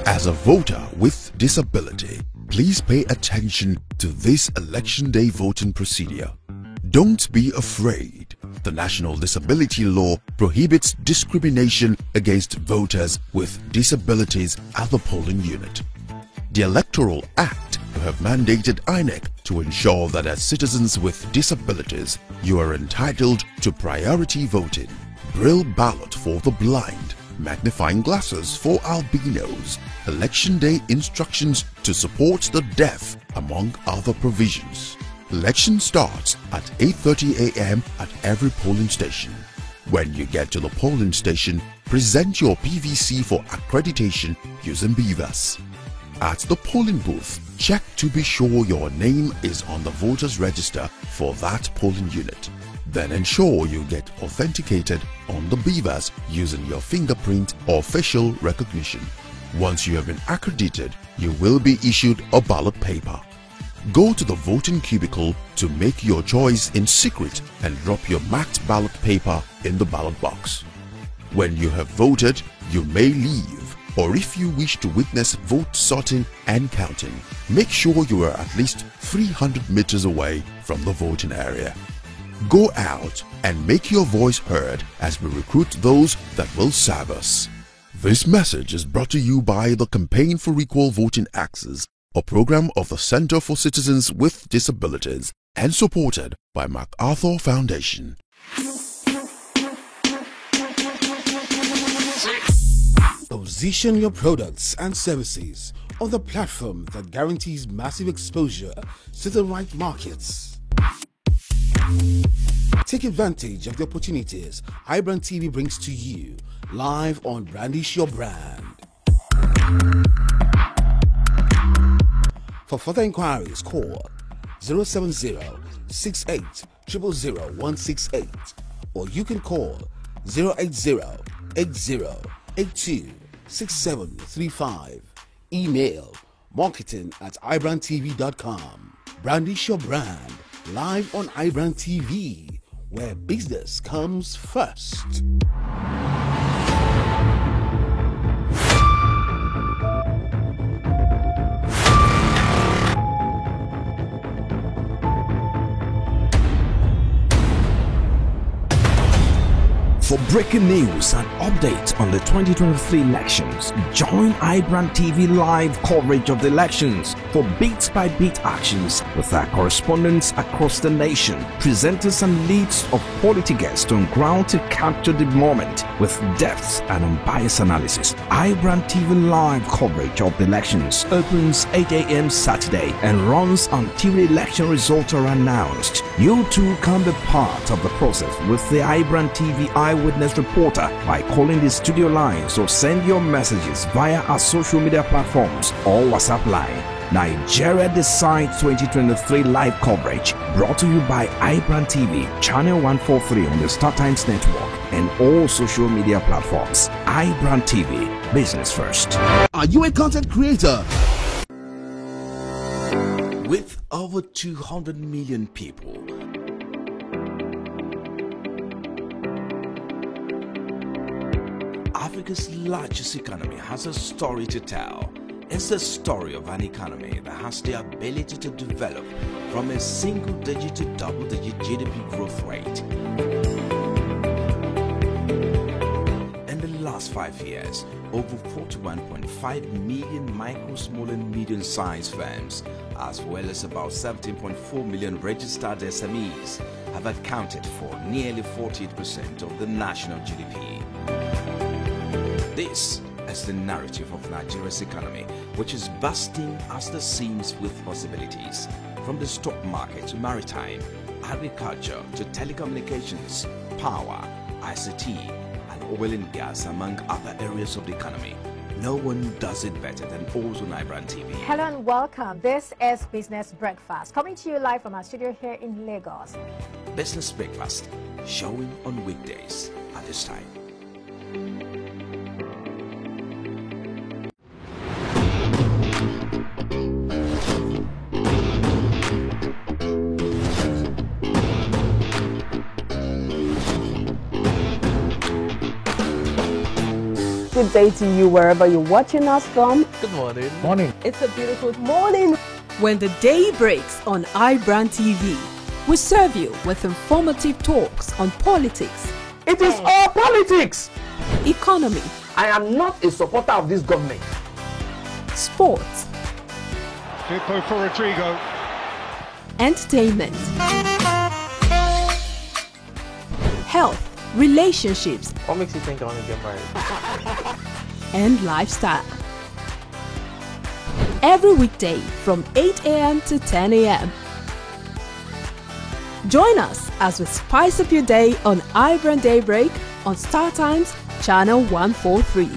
As a voter with disability, please pay attention to this election day voting procedure. Don't be afraid. The National Disability Law prohibits discrimination against voters with disabilities at the polling unit. The Electoral Act have mandated INEC to ensure that as citizens with disabilities, you are entitled to priority voting, braille ballot for the blind, magnifying glasses for albinos, election day instructions to support the deaf, among other provisions. Election starts at 8:30 a.m. at every polling station. When you get to the polling station, present your PVC for accreditation using BVAS. At the polling booth, check to be sure your name is on the voters register for that polling unit. Then ensure you get authenticated on the BVAS using your fingerprint or facial recognition. Once you have been accredited, you will be issued a ballot paper. Go to the voting cubicle to make your choice in secret and drop your marked ballot paper in the ballot box. When you have voted, you may leave, or if you wish to witness vote sorting and counting, make sure you are at least 300 meters away from the voting area. Go out and make your voice heard as we recruit those that will serve us. This message is brought to you by the Campaign for Equal Voting Access, a program of the Center for Citizens with Disabilities and supported by MacArthur Foundation. Position your products and services on the platform that guarantees massive exposure to the right markets. Take advantage of the opportunities iBrand TV brings to you live on Brandish Your Brand. For further inquiries, call 070-68000168 or you can call 080-8082-6735. Email marketing@ibrandtv.com. Brandish Your Brand, live on iBrand TV, where business comes first. For breaking news and updates on the 2023 elections, join iBrand TV live coverage of the elections for beat-by-beat actions with our correspondents across the nation, presenters and leads of quality guests on ground to capture the moment with depth and unbiased analysis. iBrand TV live coverage of the elections opens 8 a.m. Saturday and runs until the election results are announced. You too can be part of the process with the iBrand TV Eyewitness Reporter by calling the studio lines or send your messages via our social media platforms or WhatsApp line. Nigeria Decides 2023 live coverage brought to you by iBrand TV, channel 143 on the StarTimes network and all social media platforms. iBrand TV, business first. Are you a content creator? With over 200 million people, Africa's largest economy has a story to tell. It's the story of an economy that has the ability to develop from a single-digit to double-digit GDP growth rate. In the last 5 years, over 41.5 million micro, small and medium-sized firms, as well as about 17.4 million registered SMEs, have accounted for nearly 48% of the national GDP. This is the narrative of Nigeria's economy, which is bursting at the seams with possibilities, from the stock market to maritime, agriculture to telecommunications, power, ICT, and oil and gas, among other areas of the economy. No one does it better than Ozone Ibrand TV. Hello and welcome. This is Business Breakfast, coming to you live from our studio here in Lagos. Business Breakfast, showing on weekdays at this time. Good day to you wherever you're watching us from. Good morning. Morning. It's a beautiful morning. When the day breaks on iBrand TV, we serve you with informative talks on politics, It is all politics. economy, I am not a supporter of this government. sports, Firpo for Rodrigo. entertainment, health, relationships, What makes you think I want to get married? and lifestyle. Every weekday from 8 a.m. to 10 a.m. Join us as we spice up your day on iBrand Daybreak on Star Times Channel 143.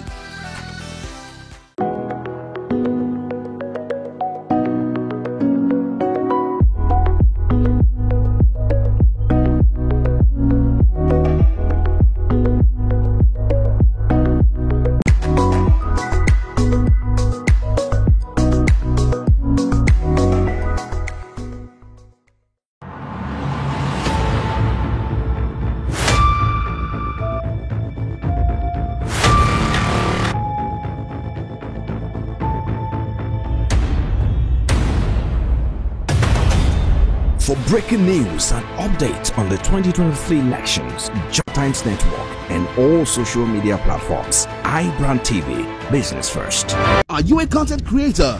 For breaking news and updates on the 2023 elections, Joy Times Network, and all social media platforms, iBrand TV, business first. Are you a content creator,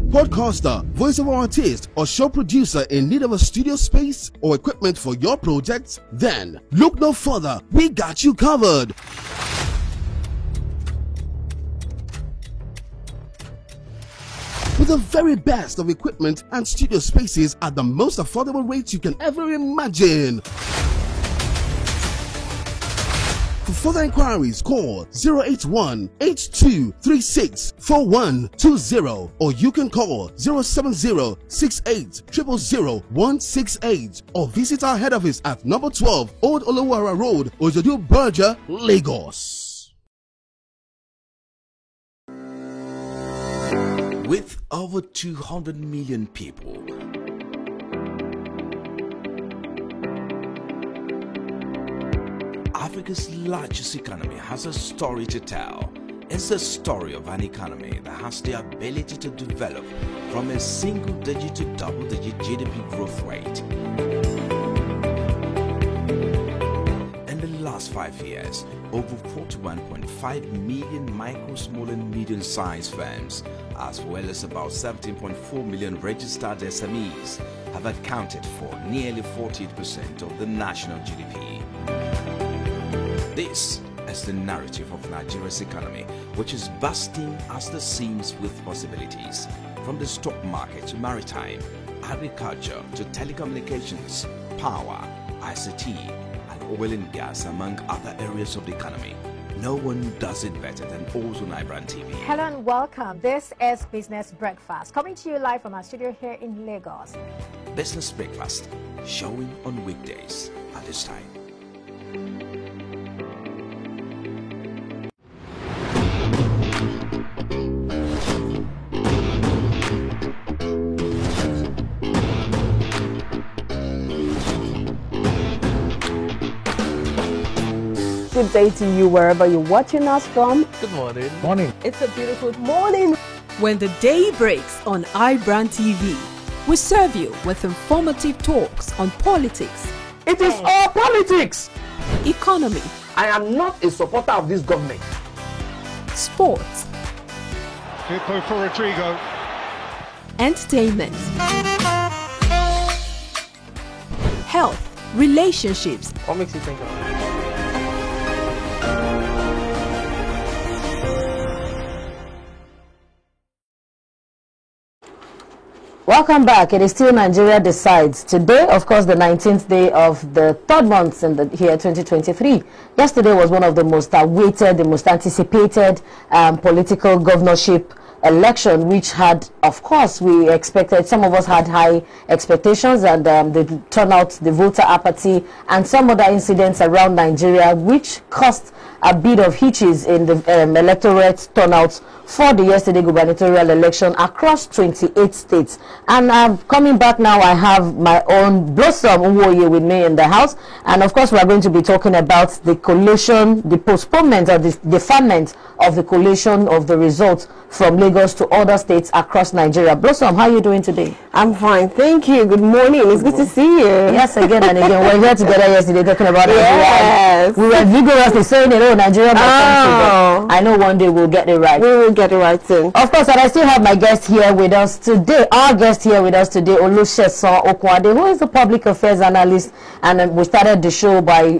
podcaster, voiceover artist, or show producer in need of a studio space or equipment for your projects? Then look no further. We got you covered. With the very best of equipment and studio spaces at the most affordable rates you can ever imagine. For further inquiries, call 081-8236-4120, or you can call 070-68000168, or visit our head office at number 12 Old Olowara Road, Ojodu Berger, Lagos. With over 200 million people, Africa's largest economy has a story to tell. It's the story of an economy that has the ability to develop from a single-digit to double-digit GDP growth rate. In the last 5 years, over 41.5 million micro, small and medium-sized firms, as well as about 17.4 million registered SMEs, have accounted for nearly 48% of the national GDP. This is the narrative of Nigeria's economy, which is bursting at the seams with possibilities, from the stock market to maritime, agriculture to telecommunications, power, ICT, and oil and gas, among other areas of the economy. No one does it better than Ozone Ibrand TV. Hello and welcome. This is Business Breakfast, coming to you live from our studio here in Lagos. Business Breakfast, showing on weekdays at this time. Good day to you wherever you're watching us from. Good morning. Morning. It's a beautiful morning. When the day breaks on iBrand TV, we serve you with informative talks on politics, It is all politics. economy, I am not a supporter of this government. sports, Firpo for Rodrigo. entertainment, health, relationships, What makes you think of it? Welcome back. It is still Nigeria Decides. Today, of course, the 19th day of the third month in the year 2023. Yesterday was one of the most awaited, the most anticipated political governorship election, which had, of course, we expected, some of us had high expectations, and the turnout, the voter apathy, and some other incidents around Nigeria, which caused a bit of hitches in the electorate turnout for the yesterday gubernatorial election across 28 states. And coming back now, I have my own Blossom Nwoye with me in the house. And of course, we are going to be talking about the collation, the postponement or the deferment of the collation of the results from Lagos to other states across Nigeria. Blossom, how are you doing today? I'm fine, thank you. Good morning. It's good to see you. Yes, again and again. We were here together yesterday talking about yes. Nigeria. We were vigorously saying, Nigeria must I know one day we'll get it right. We will get it right soon. Of course, and I still have my guest here with us today. Our guest here with us today, Olusegun Okwade, who is a public affairs analyst. And we started the show by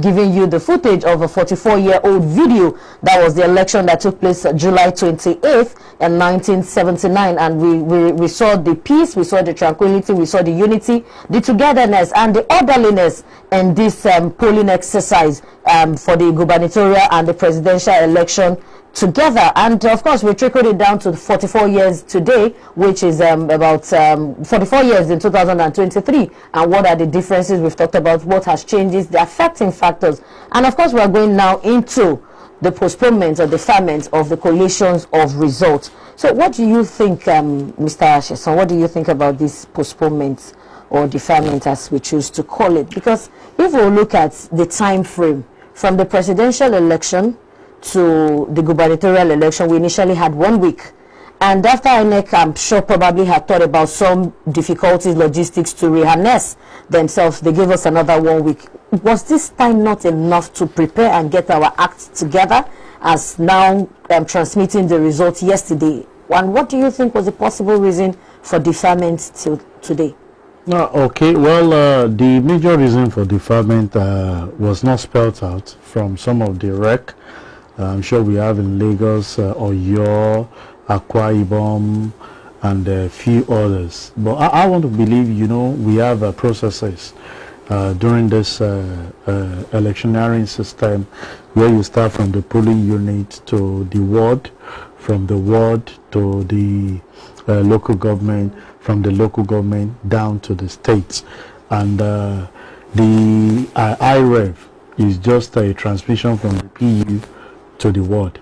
giving you the footage of a 44-year-old video that was the election that took place July 28th in 1979. And we saw the peace, we saw the tranquility, we saw the unity, the togetherness, and the orderliness in this polling exercise for the gubernatorial and the presidential election together. And of course, we trickled it down to 44 years today, which is about 44 years in 2023. And what are the differences? We've talked about what has changed, the affecting factors. And of course, we are going now into the postponement or deferment of the collations of results. So what do you think, Mr. Asheson, what do you think about this postponement or deferment, as we choose to call it? Because if we look at the time frame from the presidential election to the gubernatorial election, we initially had 1 week. And after INEC, I'm sure, probably had thought about some difficulties, logistics to reharness themselves, they gave us another 1 week. Was this time not enough to prepare and get our act together, as now transmitting the results yesterday? And what do you think was the possible reason for deferment till today? Okay, well, the major reason for deferment was not spelled out from some of the rec. I'm sure we have in Lagos, Oyo, Akwa Ibom, and a few others. But I want to believe, we have processes during this electioneering system where you start from the polling unit to the ward, from the ward to the local government, from the local government down to the states. And the IREV is just a transmission from the PU to the ward,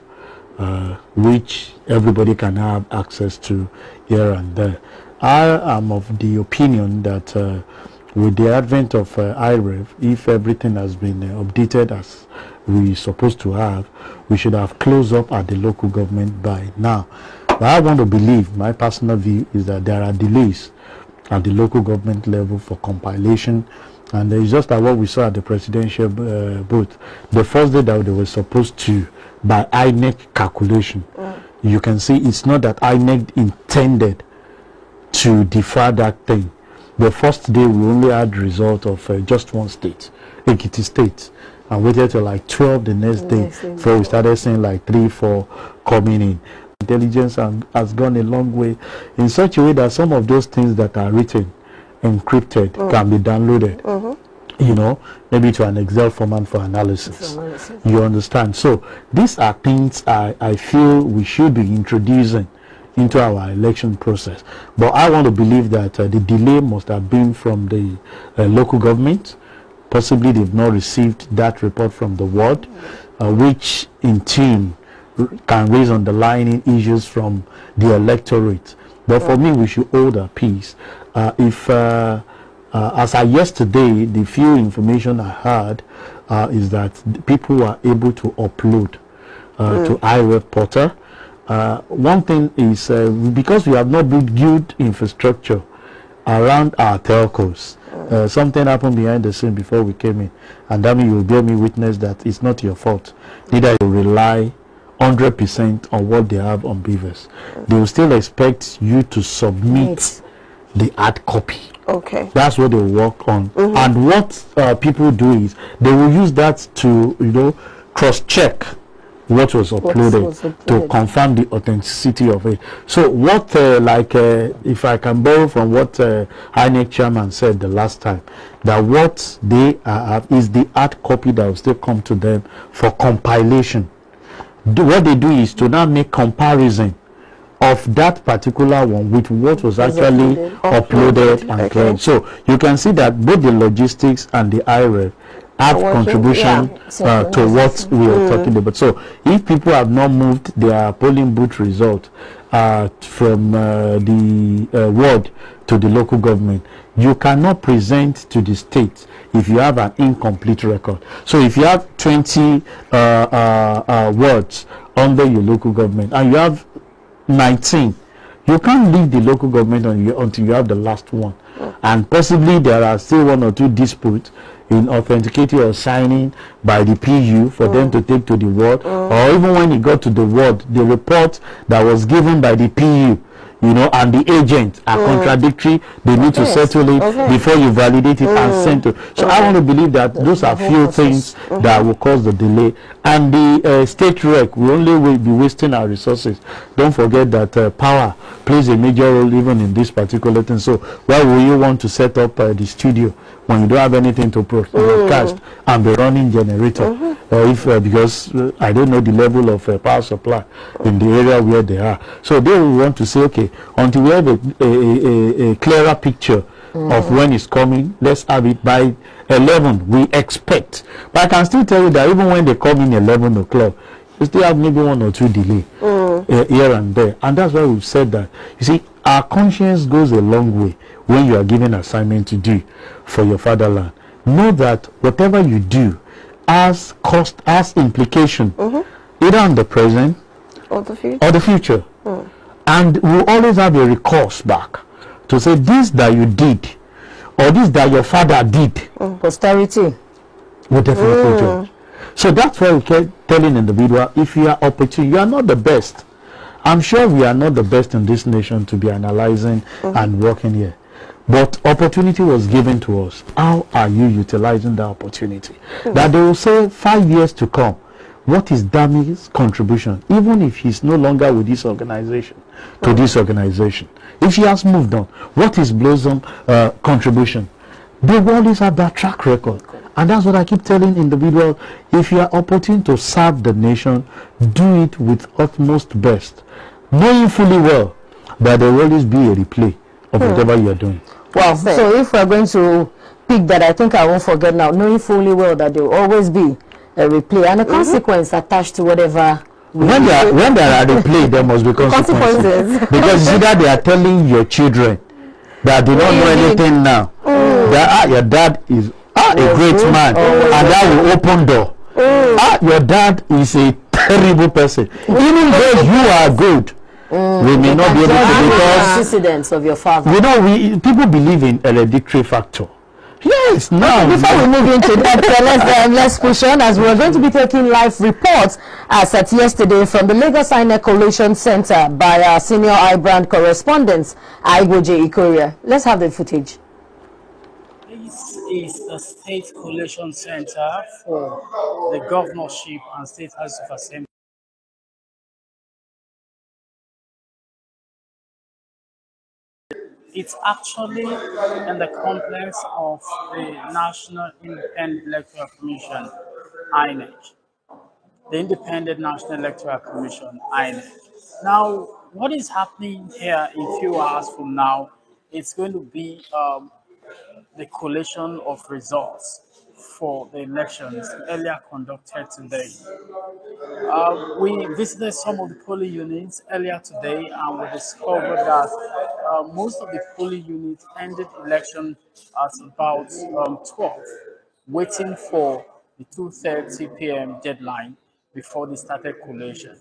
which everybody can have access to here and there. I am of the opinion that with the advent of IREV, if everything has been updated as we're supposed to have, we should have closed up at the local government by now. But I want to believe, my personal view is that there are delays at the local government level for compilation. And it's just like what we saw at the presidential booth. The first day that they were supposed to, by INEC calculation, you can see it's not that INEC intended to defer that thing. The first day we only had result of just one state, Ekiti State, and waited till like 12 the next day before we started seeing like 3, 4 coming in. Intelligence has gone a long way in such a way that some of those things that are written, encrypted, can be downloaded. Maybe to an Excel format for analysis. You understand? So these are things I feel we should be introducing into our election process. But I want to believe that the delay must have been from the local government. Possibly they've not received that report from the ward, which in turn can raise underlying issues from the electorate. But for me, we should hold our peace. As I yesterday, the few information I had is that people were able to upload to IREV portal. One thing is because we have not built good infrastructure around our telcos, something happened behind the scene before we came in, and that means you will bear me witness that it's not your fault. Neither you rely 100% on what they have on Beavers. They will still expect you to submit the hard copy. Okay. That's what they work on. And what people do is they will use that to, cross-check what was uploaded to confirm the authenticity of it. So what, if I can borrow from what INEC chairman said the last time, that what they have is the hard copy that will still come to them for compilation. What they do is to now make comparison of that particular one with what was actually uploaded and cleared. So you can see that both the logistics and the IREV have contribution to what we are talking about. So if people have not moved their polling booth result from the ward to the local government, you cannot present to the state if you have an incomplete record. So if you have 20 wards under your local government and you have 19, you can't leave the local government until you have the last one. And possibly there are still one or two disputes in authenticating or signing by the PU for them to take to the ward, or even when it got to the ward, the report that was given by the PU, and the agent are contradictory. They need to settle it before you validate it and send it. So I want to believe that those are few things that will cause the delay. And the state rec will only be wasting our resources. Don't forget that power plays a major role even in this particular thing. So why would you want to set up the studio when you don't have anything to broadcast and be running generator? Because I don't know the level of power supply in the area where they are. So they will want to say, okay, until we have a clearer picture of when it's coming, let's have it by 11, we expect. But I can still tell you that even when they come in 11 o'clock, we still have maybe 1 or 2 delay here and there. And that's why we've said that. You see, our conscience goes a long way when you are given assignment to do for your fatherland. Know that whatever you do has cost, has implication, either on the present or the future. And we always have a recourse back to say this that you did or this that your father did. Posterity will definitely judge. So that's why we keep telling individual, if you are opportune, you are not the best. I'm sure we are not the best in this nation to be analyzing and working here. But opportunity was given to us. How are you utilizing that opportunity? That they will say 5 years to come, what is Dami's contribution, even if he's no longer with this organization, to this organization? If he has moved on, what is Blossom contribution? They will always have that track record. And that's what I keep telling individuals. If you are opportune to serve the nation, do it with utmost best, knowing fully well that there will always be a replay of whatever you are doing. Well, so if we're going to pick that, I think I won't forget now, knowing fully well that there will always be a replay and a consequence attached to whatever. When there are replay, there must be consequences. Because you see that they are telling your children that they don't know anything now. That your dad is a great man, and that will open door. Your dad is a terrible person. Even though you are good, we may not be able to, because precedents of your father. People believe in hereditary factor. Yes, now. Before we move into that, let's push on, as we're going to be taking live reports as at yesterday from the Lagos INEC Collation Center by our senior iBrand correspondent, Aigoje Ikoria. Let's have the footage. This is the State Collation Center for the Governorship and State House of Assembly. It's actually in the complex of the National Independent Electoral Commission, INEC. The Independent National Electoral Commission, INEC. Now, what is happening here in a few hours from now, it's going to be the collation of results for the elections earlier conducted today. We visited some of the polling units earlier today, and we discovered that most of the polling units ended election at about 12, waiting for the 2:30 p.m. deadline before they started collation.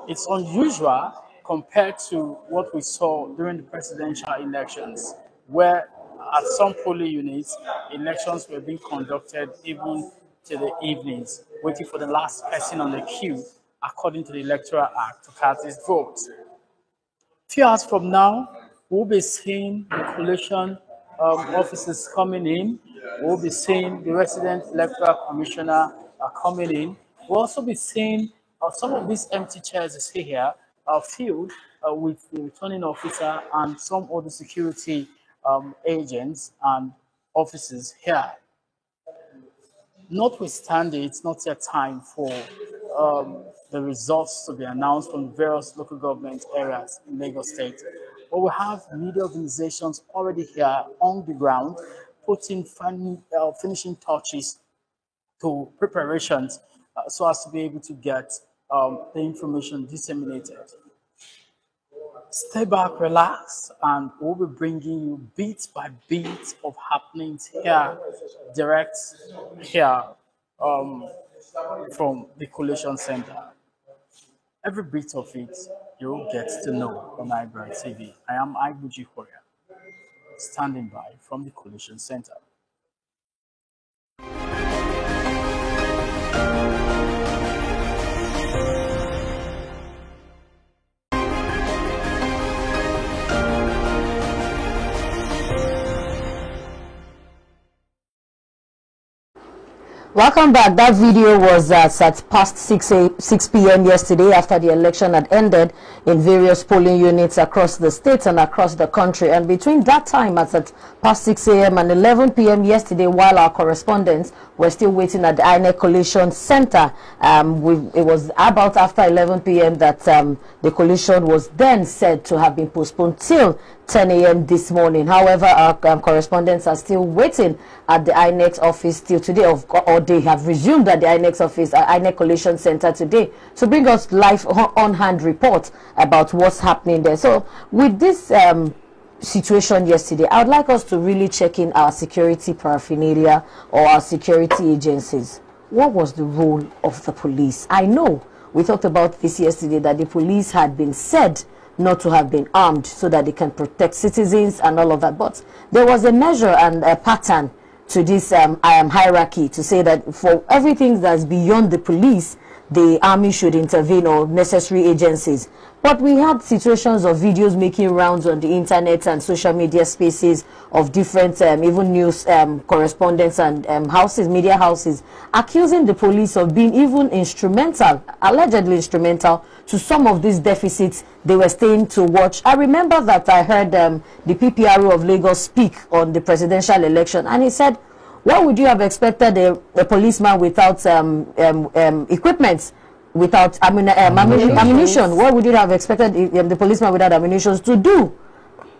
It's unusual compared to what we saw during the presidential elections, where at some polling units, elections were being conducted even to the evenings, waiting for the last person on the queue according to the Electoral Act to cast his vote. Few hours from now, we'll be seeing the collation officers coming in. We'll be seeing the resident electoral commissioner coming in. We'll also be seeing some of these empty chairs you see here filled with the returning officer and some other security agents and officers here. Notwithstanding, it's not yet time for the results to be announced from various local government areas in Lagos State. But we have media organizations already here on the ground, putting finishing touches to preparations so as to be able to get the information disseminated. Stay back, relax, and we'll be bringing you bit by bit of happenings here, direct here from the Collation Center. Every bit of it you'll get to know on iBrand TV. I am Igbuji Korea, standing by from the Collation Center. Welcome back. That video was at past 6 p.m. yesterday after the election had ended in various polling units across the states and across the country. And between that time at past 6 a.m. and 11 p.m. yesterday, while our correspondents were still waiting at the INEC Collation Center, it was about after 11 p.m. that the collation was then said to have been postponed till 10 a.m. this morning. However, our correspondents are still waiting at the INEC office till today, or they have resumed at the INEC office, INEC Collation Center today, to bring us live on-hand report about what's happening there. So with this situation yesterday, I would like us to really check in our security paraphernalia or our security agencies. What was the role of the police? I know we talked about this yesterday, that the police had been said not to have been armed so that they can protect citizens and all of that. But there was a measure and a pattern to this hierarchy to say that for everything that's beyond the police, the army should intervene or necessary agencies. But we had situations of videos making rounds on the internet and social media spaces of different even news correspondents and media houses, accusing the police of being even instrumental, allegedly instrumental, to some of these deficits they were staying to watch. I remember that I heard the PPRO of Lagos speak on the presidential election, and he said, what would you have expected a policeman without equipment, without ammunition? What would you have expected the policeman without ammunition to do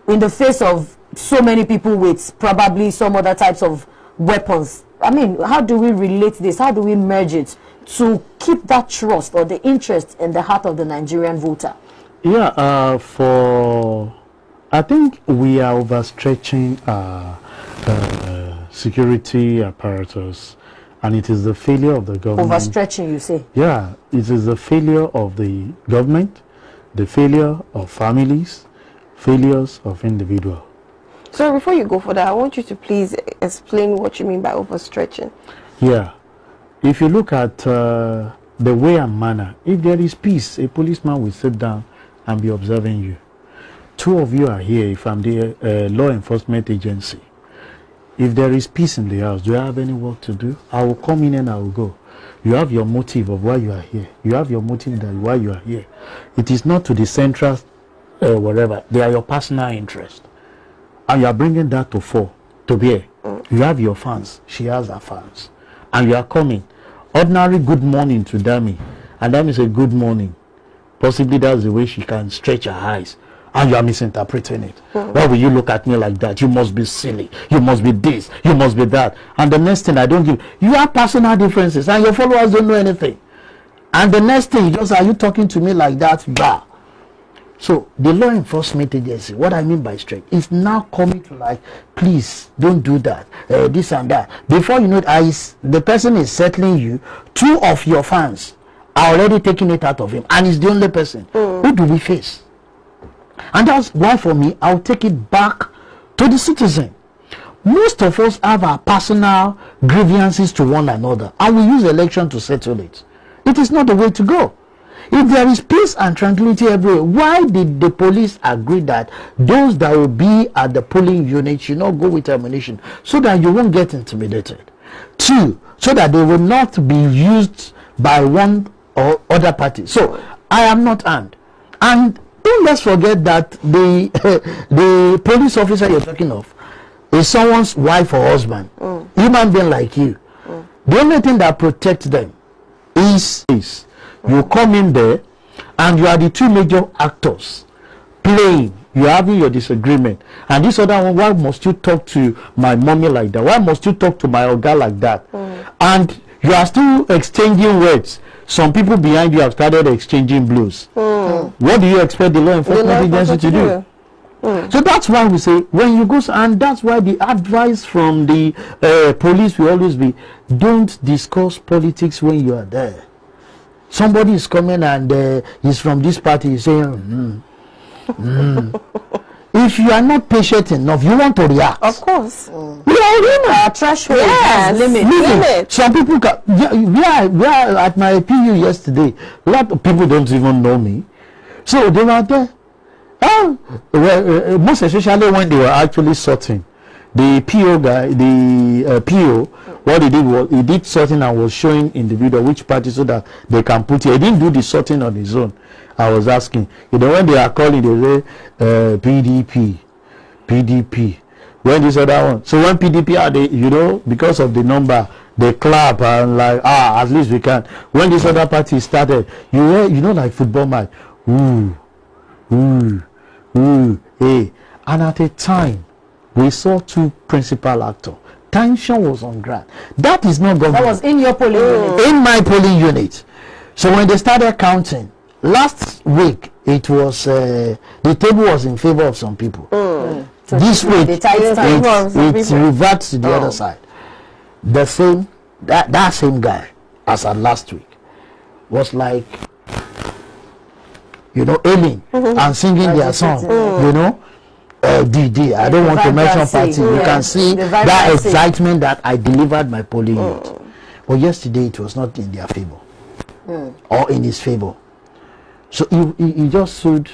in the face of so many people with probably some other types of weapons? I mean, how do we relate this? How do we merge it to keep that trust or the interest in the heart of the Nigerian voter? Yeah, I think we are overstretching security apparatus, and it is the failure of the government. Overstretching, you say? Yeah, it is the failure of the government, the failure of families, failures of individuals. So before you go further, I want you to please explain what you mean by overstretching. Yeah, if you look at the way and manner, if there is peace, a policeman will sit down and be observing you. Two of you are here. If I'm the law enforcement agency, if there is peace in the house, do I have any work to do? I will come in and I will go. You have your motive of why you are here. You have your motive that why you are here. It is not to the central whatever. They are your personal interest. And you are bringing that to fore, to bear. You have your fans. She has her fans. And you are coming. Ordinary good morning to Dami. And Dami say good morning. Possibly that's the way she can stretch her eyes. And you are misinterpreting it. Why will you look at me like that? You must be silly. You must be this. You must be that. And the next thing I don't give. You have personal differences and your followers don't know anything. And the next thing, just are you talking to me like that? Bah. So the law enforcement agency, what I mean by straight, is now coming to like, please don't do that, this and that. Before you know it, the person is settling you. Two of your fans are already taking it out of him, and he's the only person. Who do we face? And that's why for me, I'll take it back to the citizen. Most of us have our personal grievances to one another, and we use election to settle it. It is not the way to go. If there is peace and tranquility everywhere, why did the police agree that those that will be at the polling unit should not go with ammunition, so that you won't get intimidated? 2, so that they will not be used by one or other party. So I am not armed. And don't let's forget that the the police officer you're talking of is someone's wife or husband, human being like you. The only thing that protects them is you come in there and you are the 2 major actors playing. You're having your disagreement, and this other one, why must you talk to my mommy like that? Why must you talk to my oga like that? And you are still exchanging words. Some people behind you have started exchanging blows. What do you expect the law enforcement agency to do? So that's why we say, when you go, and that's why the advice from the police will always be, don't discuss politics when you are there. Somebody is coming and he's from this party, he's saying, if you are not patient enough, you want to react. Of course. We are in threshold. Yes, limit. Some people we are at my PU yesterday. A lot of people don't even know me, so they were there. Most especially when they were actually sorting. The PO guy, the PO, what he did was he did sorting and was showing individual which party so that they can put it. He didn't do the sorting on his own. I was asking, when they are calling, they say PDP. When this other one, so when PDP are they, because of the number, they clap and like, at least we can. When this other party started, like football match, hey, and at a time we saw 2 principal actors. Tension was on ground. That is not government. That was in your polling unit. In my polling unit. So when they started counting last week, it was the table was in favor of some people. So this week it reverts to the other side. The same that same guy as at last week was like, ailing and singing their song. DD. I don't want to mention party. You can see that excitement that I delivered my polling unit. But yesterday it was not in their favor or in his favor. So he just should.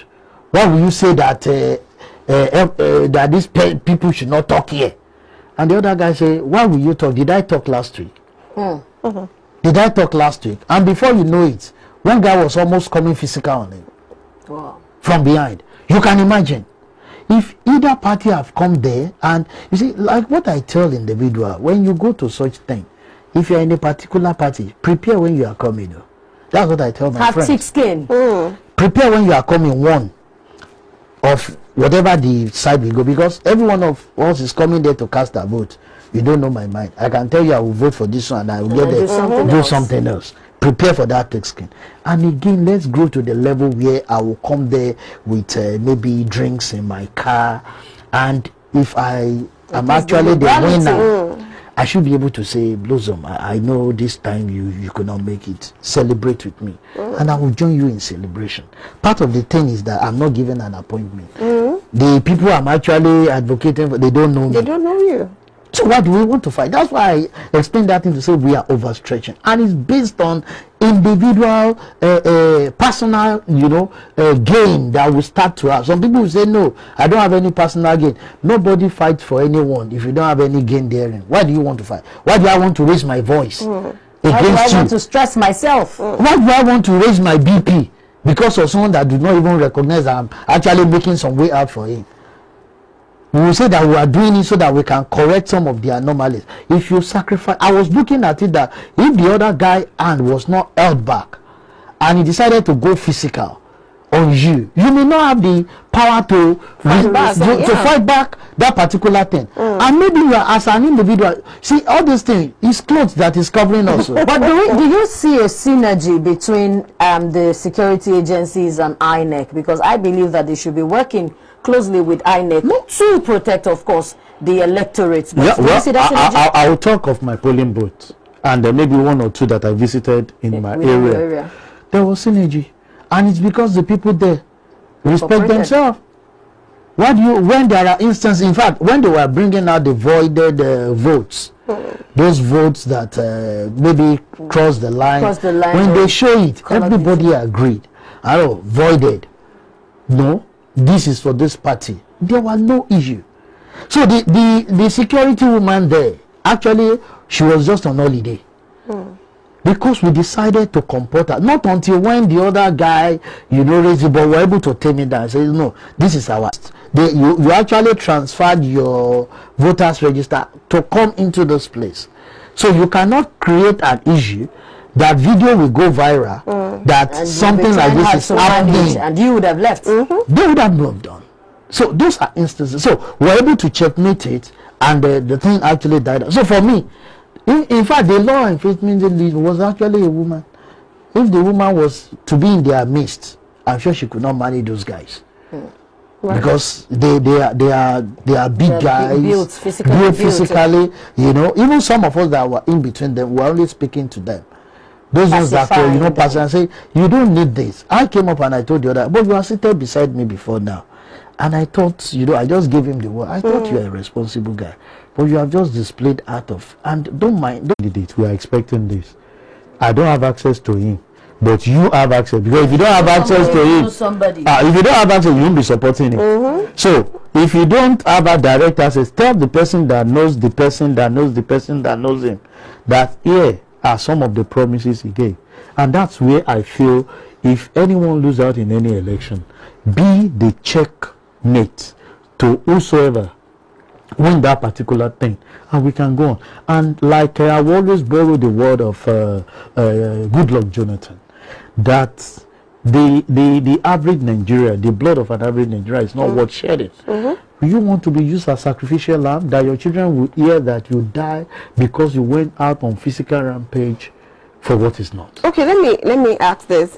Why will you say that that these people should not talk here? And the other guy say, why will you talk? Did I talk last week? Did I talk last week? And before you know it, one guy was almost coming physical on him from behind. You can imagine if either party have come there, and you see, like what I tell individual, when you go to such thing, if you are in a particular party, prepare when you are coming. That's what I tell my friends. Have thick skin. Prepare when you are coming one of whatever the side we go, because every one of us is coming there to cast a vote. You don't know my mind. I can tell you I will vote for this one and I will get there, do something else. Prepare for that thick skin. And again, let's grow to the level where I will come there with maybe drinks in my car, and if I am actually the winner, I should be able to say, Blossom, I know this time you could not make it. Celebrate with me. And I will join you in celebration. Part of the thing is that I'm not given an appointment. The people I'm actually advocating for, they don't know me. They don't know you. So what do we want to fight? That's why I explained that thing to say we are overstretching. And it's based on individual, personal, gain that will start to have. Some people will say, no, I don't have any personal gain. Nobody fights for anyone if you don't have any gain therein. Why do you want to fight? Why do I want to raise my voice against you? Why do I want to stress myself? Why do I want to raise my BP? Because of someone that do not even recognize that I'm actually making some way out for him. We will say that we are doing it so that we can correct some of the anomalies. If you sacrifice, I was looking at it that if the other guy hand was not held back and he decided to go physical on you, you may not have the power to fight back that particular thing. And maybe you are, as an individual, see all these things, it's clothes that is covering us. But do you see a synergy between the security agencies and INEC? Because I believe that they should be working closely with INEC to protect, of course, the electorate. Yeah, well, I will talk of my polling booth and maybe one or two that I visited in my area. There was synergy, and it's because the people there respect themselves. When there are instances, in fact, when they were bringing out the voided votes, Those votes that maybe cross the line. When they show it, everybody agreed. Voided. No, this is for this party. There was no issue. So the security woman there, actually, she was just on holiday. Because we decided to comport her. Not until when the other guy, raised it, but we're able to tame it down and say, no, this is our... You actually transferred your voters register to come into this place. So you cannot create an issue that video will go viral, that and something like this is happening. And you would have left. They would have moved on. So those are instances. So we're able to checkmate it, and the thing actually died. So for me, in fact, the law enforcement lead was actually a woman. If the woman was to be in their midst, I'm sure she could not manage those guys. Right. Because they are big guys, built physically, Even some of us that were in between them were only speaking to them. Those ones that pass and say, you don't need this. I came up and I told the other, but you are seated beside me before now. And I thought, I just gave him the word. I thought you are a responsible guy. But you have just displayed out of, and don't mind. We are expecting this. I don't have access to him. But you have access, because if you don't have access to him, if you don't have access, you won't be supporting him. So if you don't have a direct access, tell the person that knows the person that knows the person that knows him that here are some of the promises he gave. And that's where I feel if anyone loses out in any election, be the checkmate to whosoever win that particular thing, and we can go on. And like I will always borrow the word of Goodluck Jonathan, that the average Nigeria, the blood of an average Nigeria is not worth shedding. You want to be used as sacrificial lamb, that your children will hear that you die because you went out on physical rampage for what is not. Okay, let me ask this.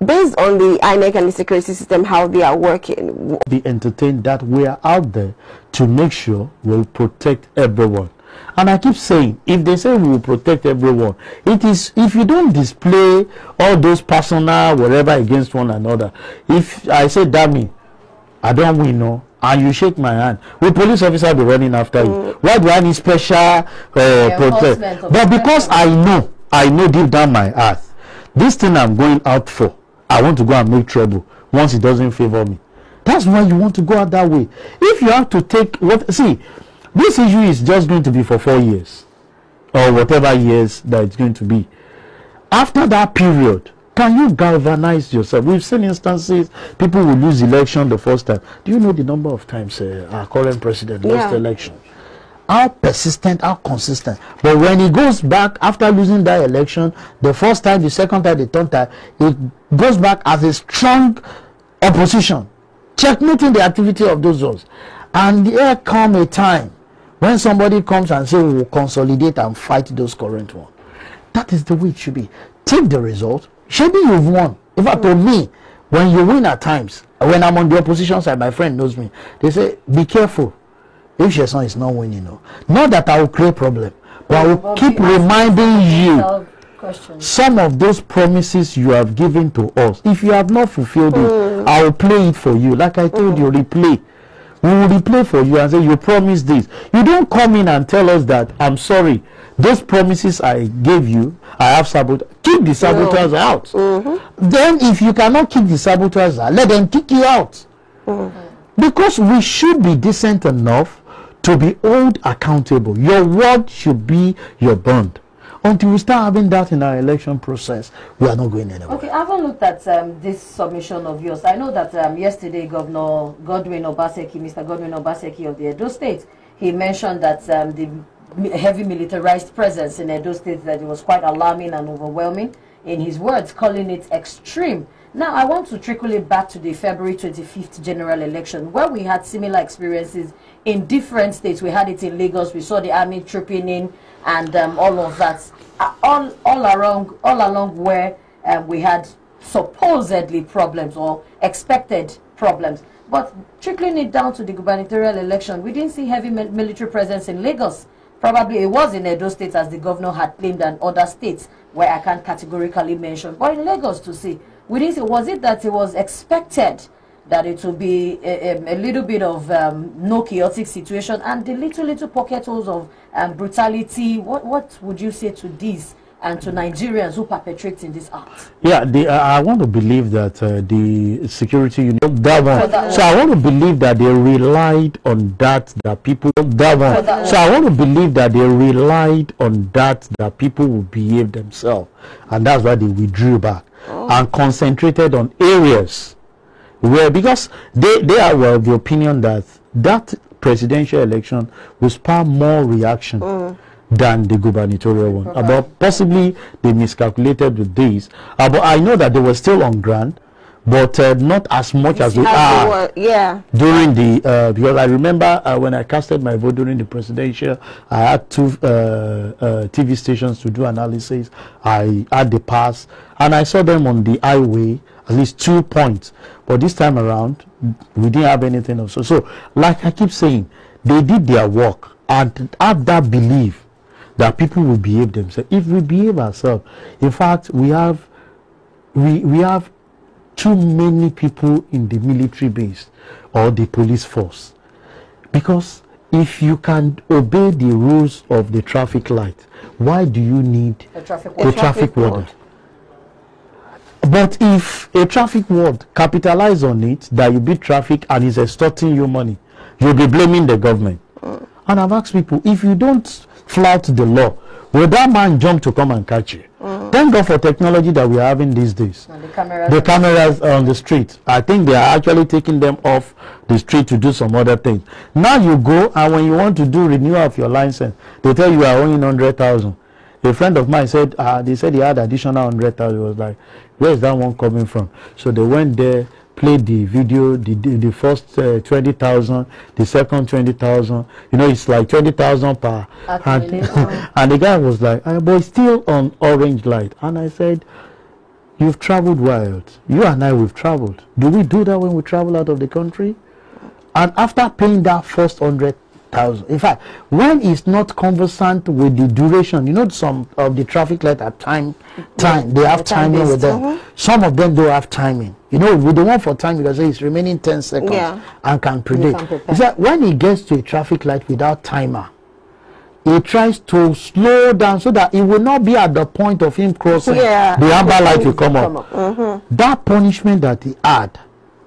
Based on the INEC and the security system, how they are working, be entertained that we are out there to make sure we'll protect everyone. And I keep saying, if they say we will protect everyone, it is, if you don't display all those personal whatever against one another, if I say, damn me, I don't win, and you shake my hand, will police officer be running after you? Why do I need special protect? But because I know deep down my heart, this thing I'm going out for, I want to go and make trouble once it doesn't favor me. That's why you want to go out that way. If you have to take this issue is just going to be for 4 years or whatever years that it's going to be. After that period, can you galvanize yourself? We've seen instances people will lose election the first time. Do you know the number of times our current president lost election? How persistent, how consistent. But when he goes back after losing that election, the first time, the second time, the third time, he goes back as a strong opposition, checkmating the activity of those ones. And there come a time when somebody comes and says, we will consolidate and fight those current ones. That is the way it should be. Take the result. Maybe you've won. In fact, to me, when you win at times, when I'm on the opposition side, my friend knows me, they say, be careful if your son is not winning. Not that I will create problem, but I will keep reminding you some of those promises you have given to us. If you have not fulfilled it, I will play it for you. Like I told you, replay. We will replay for you and say, you promised this. You don't come in and tell us that, I'm sorry, those promises I gave you, I have sabotaged. Keep the saboteurs out. Then if you cannot keep the saboteurs out, let them kick you out. Because we should be decent enough to be held accountable. Your word should be your bond. Until we start having that in our election process, we are not going anywhere. Okay, I haven't looked at this submission of yours. I know that yesterday, Governor Godwin Obaseki, Mr. Godwin Obaseki of the Edo State, he mentioned that the heavy militarized presence in Edo State, that it was quite alarming and overwhelming, in his words, calling it extreme. Now, I want to trickle it back to the February 25th general election, where we had similar experiences in different states. We had it in Lagos, we saw the army trooping in, and all of that, all along where we had supposedly problems or expected problems. But trickling it down to the gubernatorial election, we didn't see heavy military presence in Lagos. Probably it was in Edo State, as the governor had claimed, and other states where I can't categorically mention. But in Lagos, to see, we didn't see. Was it that it was expected that it will be a little bit of no chaotic situation and the little pocket holes of brutality. What would you say to these and to Nigerians who perpetrate in this act? Yeah, I want to believe that the security unit, that one. So I want to believe that they relied on that people, that one. So I want to believe that they relied on that people will behave themselves, and that's why they withdrew back and concentrated on areas where, because they are of the opinion that that presidential election will spur more reaction than the gubernatorial one. About possibly they miscalculated with this. But I know that they were still on ground, but not as much as they are during the because I remember when I casted my vote during the presidential, I had 2 TV stations to do analysis. I had the pass and I saw them on the highway, at least 2 points, but this time around we didn't have anything else. So like I keep saying, they did their work and had that belief that people will behave themselves. If we behave ourselves, in fact, we have too many people in the military base or the police force. Because if you can obey the rules of the traffic light, why do you need a traffic warden? But if a traffic ward capitalize on it, that you beat traffic and is extorting you money, you'll be blaming the government. And I've asked people, if you don't flout the law, will that man jump to come and catch you? Thank God for technology that we're having these days. The cameras on the street, I think they are actually taking them off the street to do some other things. Now you go, and when you want to do renewal of your license, they tell you are owing 100,000. A friend of mine said, they said he had additional 100,000. He was like, where is that one coming from? So they went there, played the video, the first 20,000, the second 20,000. You know, it's like 20,000 per. And the guy was like, but it's still on orange light. And I said, you've traveled wild. You and I, we've traveled. Do we do that when we travel out of the country? And after paying that first 100,000, in fact, when it's not conversant with the duration, you know, some of the traffic light are time, they have timing with them. Some of them don't have timing. You know, with the one for time, because it's remaining 10 seconds and can predict. It's like when he gets to a traffic light without timer, he tries to slow down so that it will not be at the point of him crossing. The amber light will come up. That punishment that he had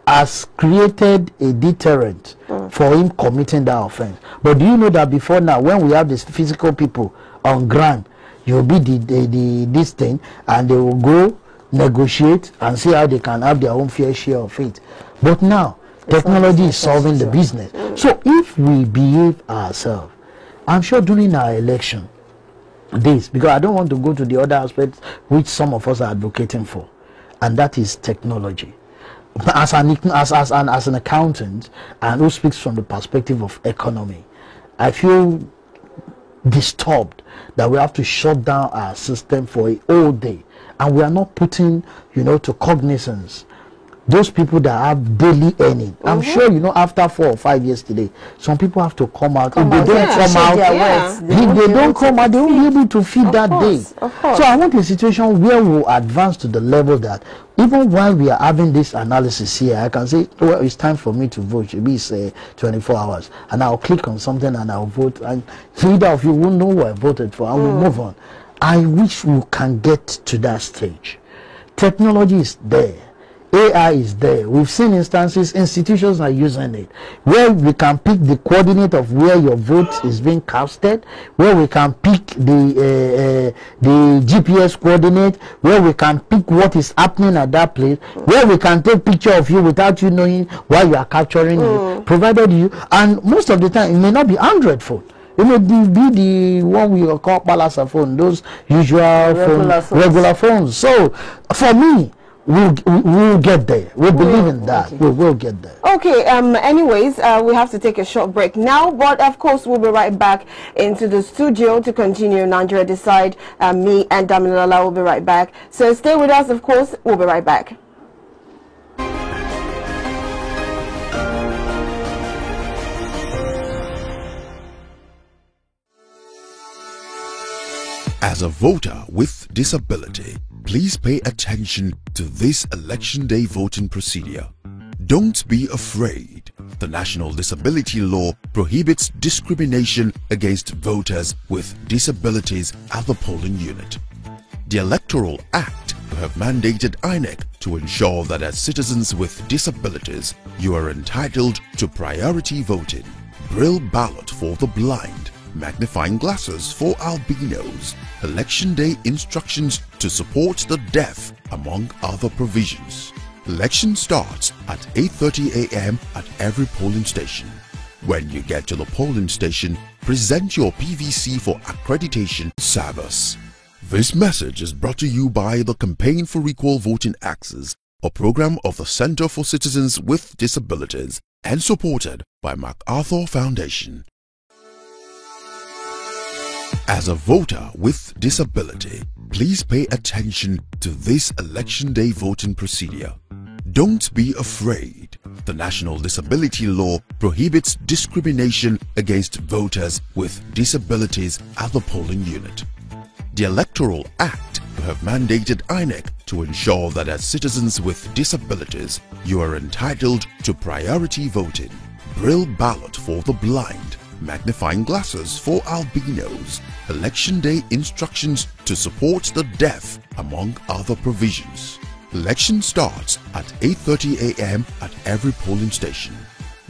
has created a deterrent for him committing that offense. But do you know that before now, when we have these physical people on ground, you'll be this thing, and they will go negotiate and see how they can have their own fair share of it. But now technology is solving the business. So if we behave ourselves, I'm sure during our election because I don't want to go to the other aspects which some of us are advocating for, and that is technology. As an accountant and who speaks from the perspective of economy, I feel disturbed that we have to shut down our system for a whole day, and we are not putting, you know, to cognizance those people that have daily earning. I'm sure, you know, after 4 or 5 years today, some people have to come out. If they don't come out, they won't be able to feed that day. So I want a situation where we'll advance to the level that even while we are having this analysis here, I can say, well, it's time for me to vote. Maybe it's 24 hours, and I'll click on something and I'll vote, and either of you won't know who I voted for, and we'll move on. I wish we can get to that stage. Technology is there. AI is there. We've seen instances, institutions are using it, where we can pick the coordinate of where your vote is being casted, where we can pick the GPS coordinate, where we can pick what is happening at that place, where we can take picture of you without you knowing why you are capturing it, provided you, and most of the time it may not be Android phone. It may be the one we call Palasa phone, those usual regular phones. So for me, we'll get there. We believe in that. We will get there. Okay. Anyways, we have to take a short break now, but of course we'll be right back into the studio to continue Nigeria Decide. Me and Damilola will be right back. So stay with us. Of course, we'll be right back. As a voter with disability, please pay attention to this Election Day voting procedure. Don't be afraid. The National Disability Law prohibits discrimination against voters with disabilities at the polling unit. The Electoral Act have mandated INEC to ensure that as citizens with disabilities, you are entitled to priority voting, braille ballot for the blind, magnifying glasses for albinos, election day instructions to support the deaf, among other provisions. Election starts at 8:30 a.m. at every polling station. When you get to the polling station, present your PVC for accreditation service. This message is brought to you by the Campaign for Equal Voting Access, a program of the Center for Citizens with Disabilities and supported by MacArthur Foundation. As a voter with disability, please pay attention to this election day voting procedure. Don't be afraid. The National Disability Law prohibits discrimination against voters with disabilities at the polling unit. The Electoral Act have mandated INEC to ensure that as citizens with disabilities, you are entitled to priority voting, braille ballot for the blind, magnifying glasses for albinos, election day instructions to support the deaf, among other provisions. Election starts at 8:30 a.m. at every polling station.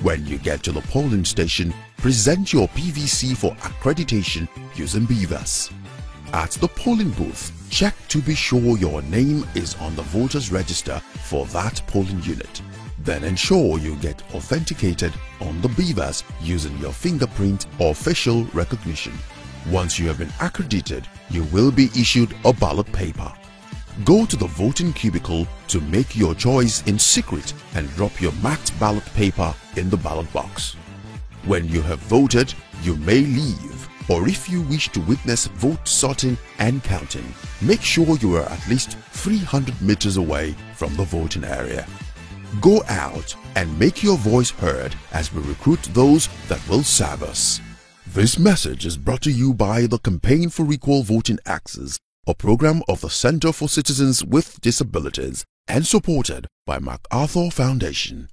When you get to the polling station, present your PVC for accreditation using BVAS. At the polling booth, check to be sure your name is on the voters register for that polling unit. Then ensure you get authenticated on the BVAS using your fingerprint or facial recognition. Once you have been accredited, you will be issued a ballot paper. Go to the voting cubicle to make your choice in secret and drop your marked ballot paper in the ballot box. When you have voted, you may leave, or if you wish to witness vote sorting and counting, make sure you are at least 300 meters away from the voting area. Go out and make your voice heard as we recruit those that will serve us. This message is brought to you by the Campaign for Equal Voting Access, a program of the Center for Citizens with Disabilities and supported by MacArthur Foundation.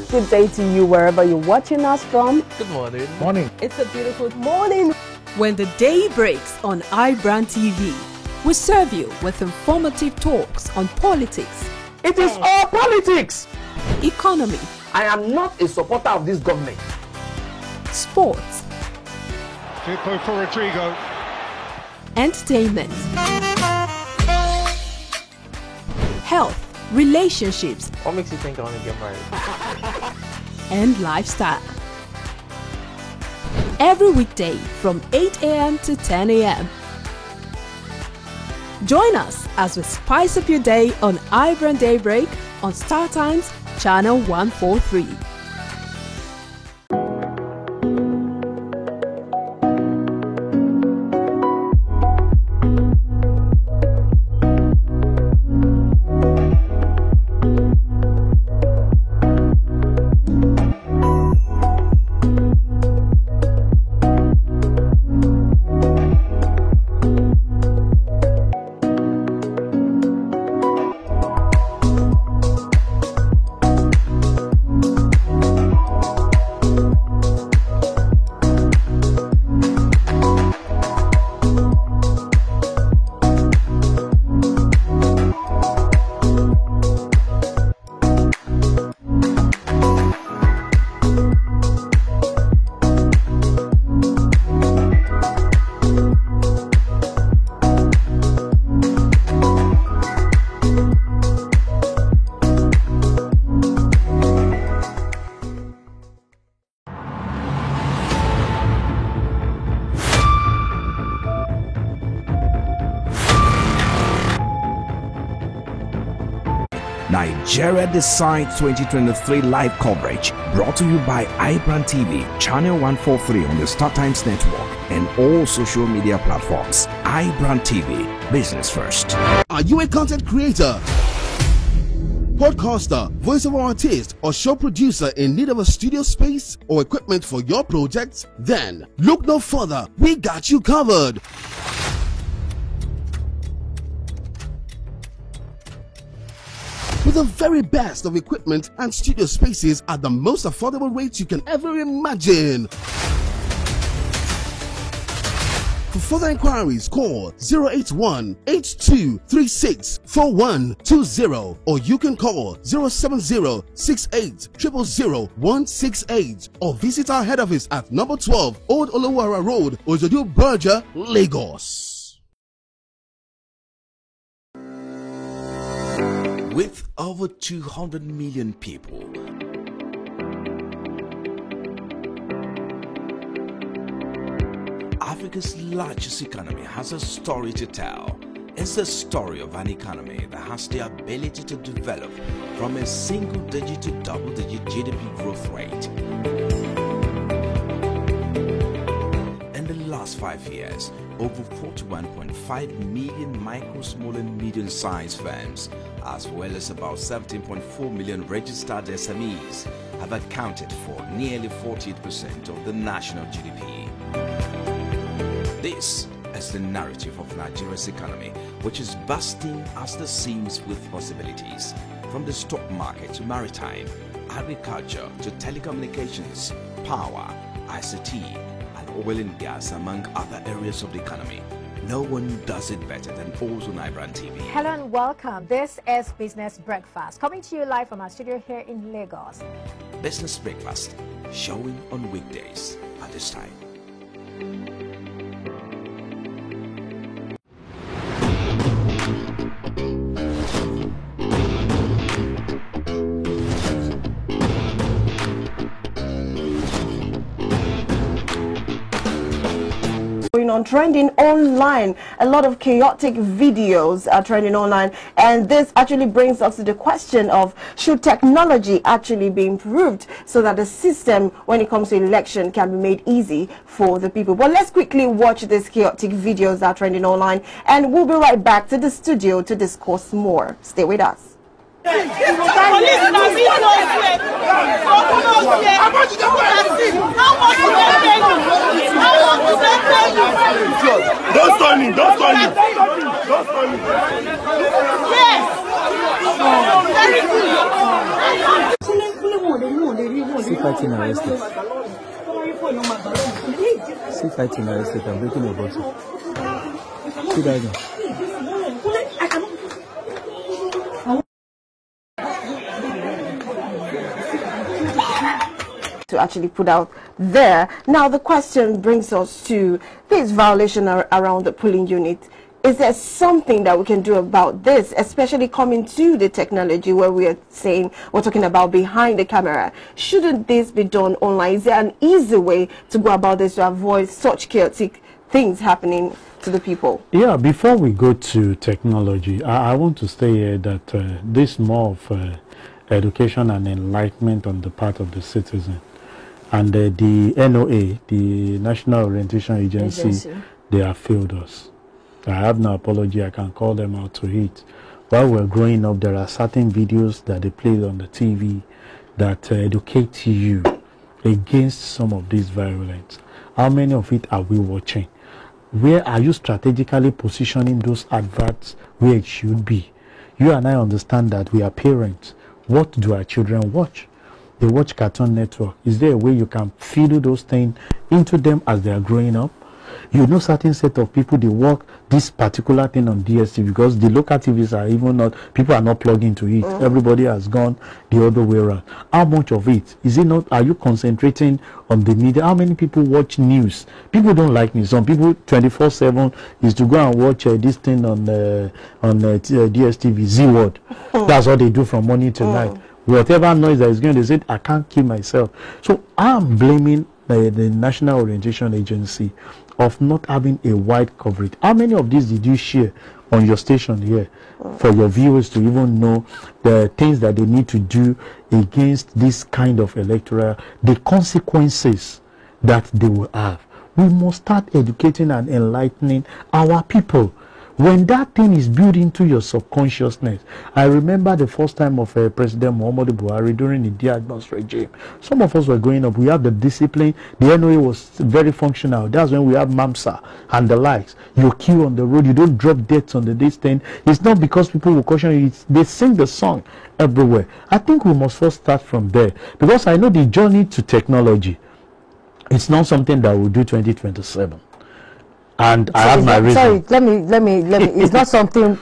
Good day to you wherever you're watching us from. Good morning. Morning. It's a beautiful morning. When the day breaks on iBrand TV, we serve you with informative talks on politics. It is all politics. Economy. I am not a supporter of this government. Sports. Firpo for Rodrigo. Entertainment. Health. Relationships. What makes you think I want to get married? And lifestyle. Every weekday from 8 a.m. to 10 a.m. Join us as we spice up your day on iBrand Daybreak on Star Times Channel 143. Nigeria Decides 2023 live coverage brought to you by iBrand TV, Channel 143 on the Star Times Network and all social media platforms. iBrand TV, business first. Are you a content creator? podcaster, voiceover artist, or show producer in need of a studio space or equipment for your projects? Then look no further. We got you covered. With the very best of equipment and studio spaces at the most affordable rates you can ever imagine. For further inquiries, call 081-8236-4120 or you can call 070-68000168 or visit our head office at number 12 Old Olowara Road, Ojodu Berger, Lagos. With over 200 million people, Africa's largest economy has a story to tell. It's the story of an economy that has the ability to develop from a single-digit to double-digit GDP growth rate. In the last 5 years, over 41.5 million micro, small and medium-sized firms, as well as about 17.4 million registered SMEs, have accounted for nearly 48% of the national GDP. This is the narrative of Nigeria's economy, which is bursting at the seams with possibilities, from the stock market to maritime, agriculture to telecommunications, power, ICT, and oil and gas, among other areas of the economy. No one does it better than Ozone Ibrand TV. Hello and welcome. This is Business Breakfast, coming to you live from our studio here in Lagos. Business Breakfast, showing on weekdays at this time. On trending online, a lot of chaotic videos are trending online, and this actually brings us to the question of, should technology actually be improved so that the system when it comes to election can be made easy for the people? But let's quickly watch these chaotic videos that are trending online, and we'll be right back to the studio to discuss more. Stay with us. Don't stun me, don't stun me. Don't stun me. Yes. See fighting arrested. See fighting arrested and breaking your bottle. See that again. To actually put out there. Now the question brings us to this violation around the polling unit. Is there something that we can do about this, especially coming to the technology where we're talking about behind the camera? Shouldn't this be done online? Is there an easy way to go about this to avoid such chaotic things happening to the people? Yeah, before we go to technology, I want to say here that this more of education and enlightenment on the part of the citizen. And the NOA, the National Orientation Agency, they have failed us. I have no apology. I can call them out to it. While we're growing up, there are certain videos that they play on the TV that educate you against some of these violence. How many of it are we watching? Where are you strategically positioning those adverts where it should be? You and I understand that we are parents. What do our children watch? They watch Cartoon Network. Is there a way you can feed those things into them as they are growing up? You know, certain set of people, they work this particular thing on DSTV because the local TVs are even not, people are not plugged into it. Everybody has gone the other way around. How much of it? Is it not, are you concentrating on the media? How many people watch news? People don't like news. Some people 24/7 is to go and watch this thing on DSTV, Z-Word. That's what they do from morning to night. Whatever noise that is going, they say, I can't keep myself. So I'm blaming the National Orientation Agency of not having a wide coverage. How many of these did you share on your station here for your viewers to even know the things that they need to do against this kind of electoral, the consequences that they will have? We must start educating and enlightening our people. When that thing is built into your subconsciousness, I remember the first time of President Muhammadu Buhari during the Diagbas regime. Some of us were growing up, we have the discipline, the NOA was very functional. That's when we have MAMSA and the likes. You queue on the road, you don't drop deaths on the distance. It's not because people will caution you, they sing the song everywhere. I think we must first start from there, because I know the journey to technology, it's not something that we'll do 2027. And I have my reason. Sorry, let me. It's not something.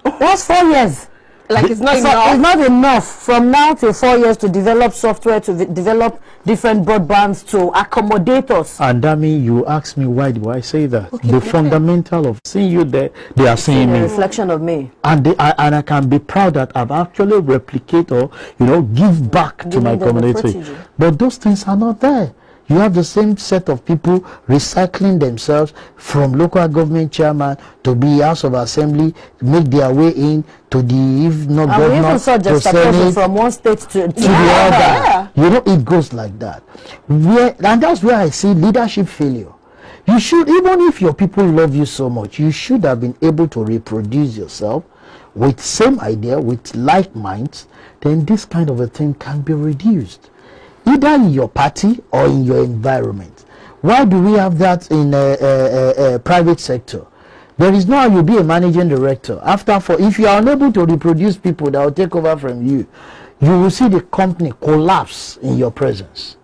That's 4 years. Like it's not enough. It's not enough from now to 4 years to develop software, to develop different broadbands to accommodate us. And that means you ask me, why do I say that? Okay, the fundamental of seeing you there, they are seeing me. A reflection of me. And I can be proud that I've actually replicated or give back to my community. But those things are not there. You have the same set of people recycling themselves from local government chairman to be House of Assembly, make their way in to the, if not governor, we even saw just Senate, from one state to the other. You know, it goes like that. And that's where I see leadership failure. You should, even if your people love you so much, you should have been able to reproduce yourself with same idea, with like minds. Then this kind of a thing can be reduced, either in your party or in your environment. Why do we have that in a private sector? There is no how you be a managing director. If you are unable to reproduce people that will take over from you, you will see the company collapse in your presence.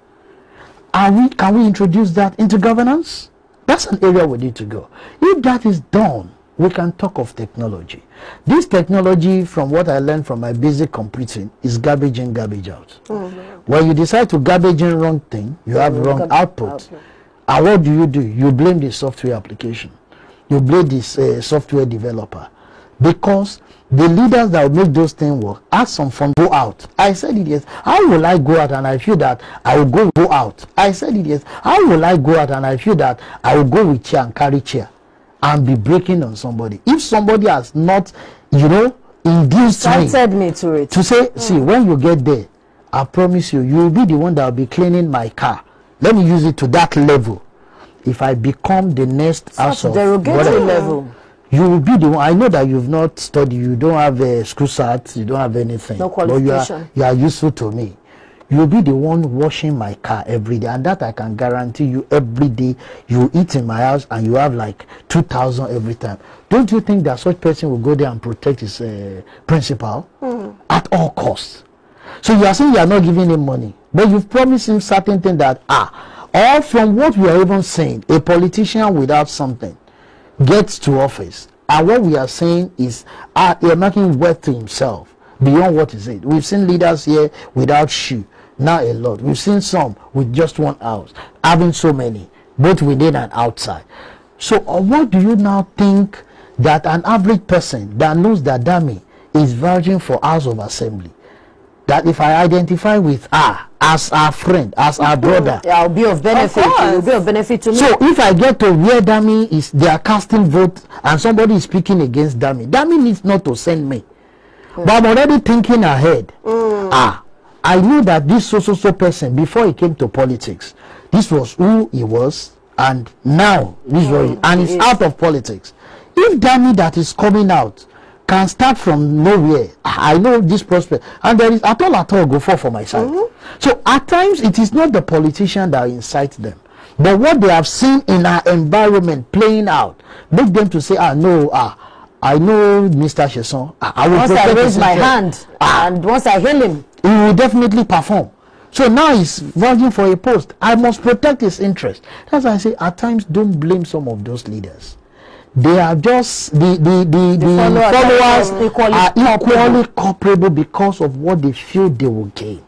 Can we introduce that into governance? That's an area we need to go. If that is done, we can talk of technology. This technology, from what I learned from my basic computing, is garbage in, garbage out. When you decide to garbage in wrong thing, you have wrong output. And what do? You blame the software application. You blame this software developer. Because the leaders that will make those things work, ask some fun, go out. I said it, yes. How will I go out and I feel that I will go out? I said it, yes. How will I go out and I feel that I will go with chair and carry chair and be breaking on somebody? If somebody has not, induced me to it, to say, see, when you get there, I promise you, you will be the one that will be cleaning my car. Let me use it to that level. If I become the next such derogatory level, you will be the one. I know that you've not studied, you don't have a school cert, you don't have anything. No qualification. But you are useful to me. You will be the one washing my car every day, and that I can guarantee you. Every day you eat in my house and you have like 2,000 every time. Don't you think that such person will go there and protect his principal at all costs? So you are saying you are not giving him money, but you've promised him certain things that or from what we are even saying, a politician without something gets to office, and what we are saying is you're making wealth to himself beyond what is it. We've seen leaders here without shoe, now a lot. We've seen some with just one house, having so many, both within and outside. So what do you now think that an average person that knows that Dami is virgin for House of Assembly, that if I identify with her as our friend, as our brother, I'll be of benefit. It will be of benefit to me. So if I get to where Dami is, they are casting vote, and somebody is speaking against Dami, Dami needs not to send me. But I'm already thinking ahead. I knew that this so person, before he came to politics, this was who he was, and now this was, and he's out of politics. If Dami that is coming out can start from nowhere, I know this prospect, and there is at all go for my side. So at times it is not the politician that incites them, but what they have seen in our environment playing out make them to say, I know Mr. Chesson, I will once I raise my hand and once I hail him, he will definitely perform. So now he's vying for a post. I must protect his interest. That's why I say at times don't blame some of those leaders. They are just the followers are equally culpable because of what they feel they will gain.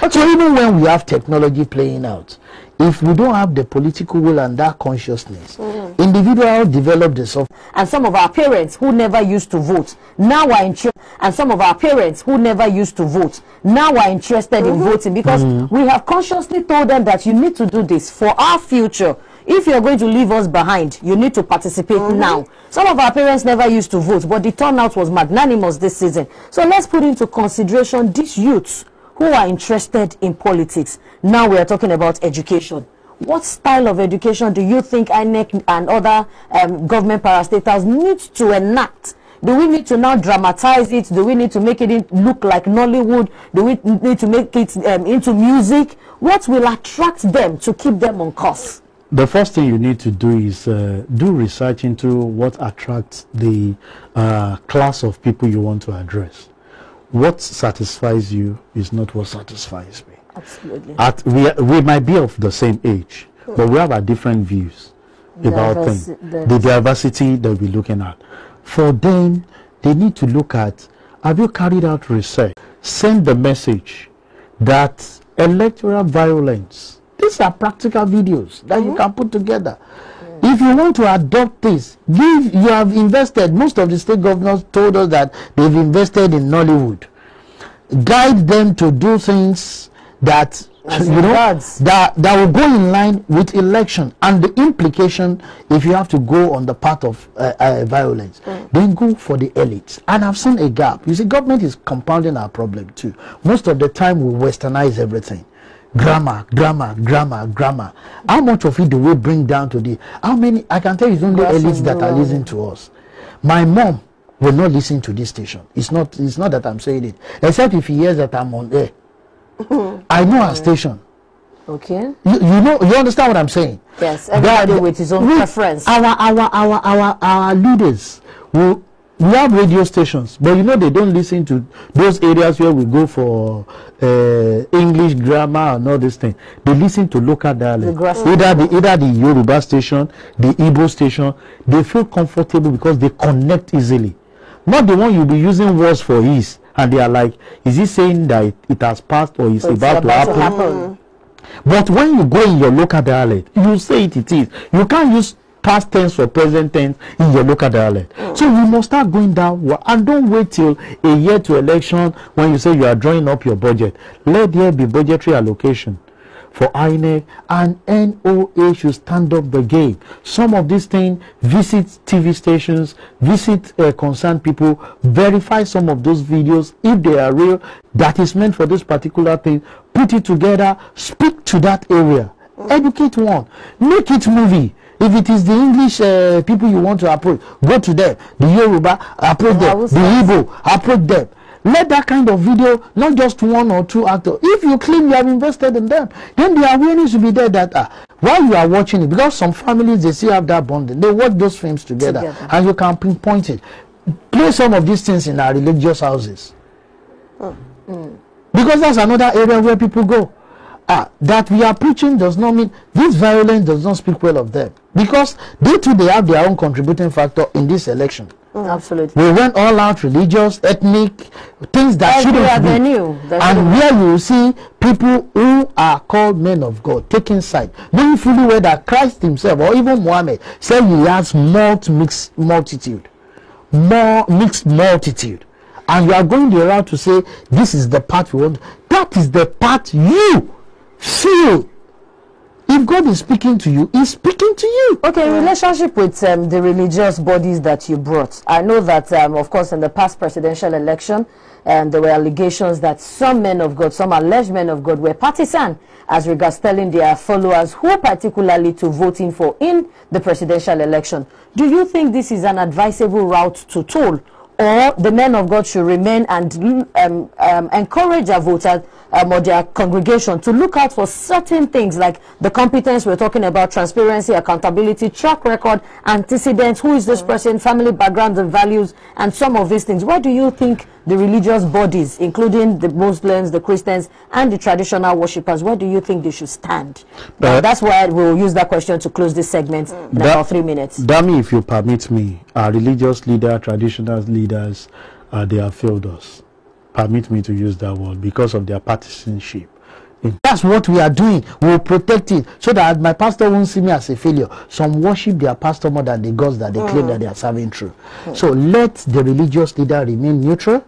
So even when we have technology playing out, if we don't have the political will and that consciousness, individuals develop the software. And some of our parents who never used to vote now are interested. And some of our parents who never used to vote now are interested in voting, because we have consciously told them that you need to do this for our future. If you're going to leave us behind, you need to participate now. Some of our parents never used to vote, but the turnout was magnanimous this season. So let's put into consideration these youths who are interested in politics. Now we are talking about education. What style of education do you think INEC and other government parastatals need to enact? Do we need to now dramatize it? Do we need to make it look like Nollywood? Do we need to make it into music? What will attract them to keep them on course? The first thing you need to do is do research into what attracts the class of people you want to address. What satisfies you is not what satisfies me. Absolutely. We might be of the same age, but we have our different views about things. The diversity that we're looking at. For them, they need to look at, have you carried out research? Send the message that electoral violence, these are practical videos that you can put together. If you want to adopt this, you have invested, most of the state governors told us that they've invested in Nollywood. Guide them to do things that that will go in line with election, and the implication if you have to go on the path of violence, then go for the elites. And I've seen a gap. You see, government is compounding our problem too. Most of the time we westernize everything. Grammar. How much of it do we bring down to the, how many? I can tell you it's only elites that are listening to us. My mom will not listen to this station. It's not that I'm saying it, except if he hears that I'm on air. I know our station. Okay. You understand what I'm saying? Yes. Everybody with his own preference. Our leaders we have radio stations, but they don't listen to those areas where we go for English grammar and all this thing. They listen to local dialect. Either the Yoruba station, the Igbo station. They feel comfortable because they connect easily. Not the one you'll be using words for ease. And they are like, is he saying that it has passed or it's about to happen? But when you go in your local dialect, you say it is. You can't use past tense or present tense in your local dialect. So you must start going down, and don't wait till a year to election when you say you are drawing up your budget. Let there be budgetary allocation for INEC, and NOA should stand up the game. Some of these things, visit TV stations, visit concerned people, verify some of those videos if they are real, that is meant for this particular thing, put it together, speak to that area, educate one, make it movie. If it is the English people you want to approach, go to them. The Yoruba, approach them. The Igbo, approach them. Let that kind of video, not just one or two actors. If you claim you have invested in them, then the awareness will be there that while you are watching it, because some families, they still have that bonding. They watch those films together. And you can pinpoint it. Play some of these things in our religious houses. Because that's another area where people go. That we are preaching does not mean this violence does not speak well of them. Because they too, they have their own contributing factor in this election. Absolutely. We went all out, religious, ethnic, things that shouldn't be. And where you see people who are called men of God taking side, knowing fully well that Christ himself or even Muhammad said he has mixed multitude. More mixed multitude. And you are going the route to say, this is the part we want. That is the part you feel. If God is speaking to you, he's speaking to you. Okay, relationship with the religious bodies that you brought. I know that, of course, in the past presidential election, there were allegations that some men of God, some alleged men of God, were partisan as regards telling their followers who particularly to voting for in the presidential election. Do you think this is an advisable route to toll? Or the men of God should remain and encourage their voters or their congregation to look out for certain things like the competence we're talking about, transparency, accountability, track record, antecedents, who is this person, family background and values, and some of these things. Where do you think the religious bodies, including the Muslims, the Christians, and the traditional worshippers, where do you think they should stand? That's why we'll use that question to close this segment in about 3 minutes. Dami, if you permit me, our religious leader, traditional leaders, they have failed us. Permit me to use that word because of their partisanship. That's what we are doing. We will protect it so that my pastor won't see me as a failure. Some worship their pastor more than the gods that they claim that they are serving through. So let the religious leader remain neutral.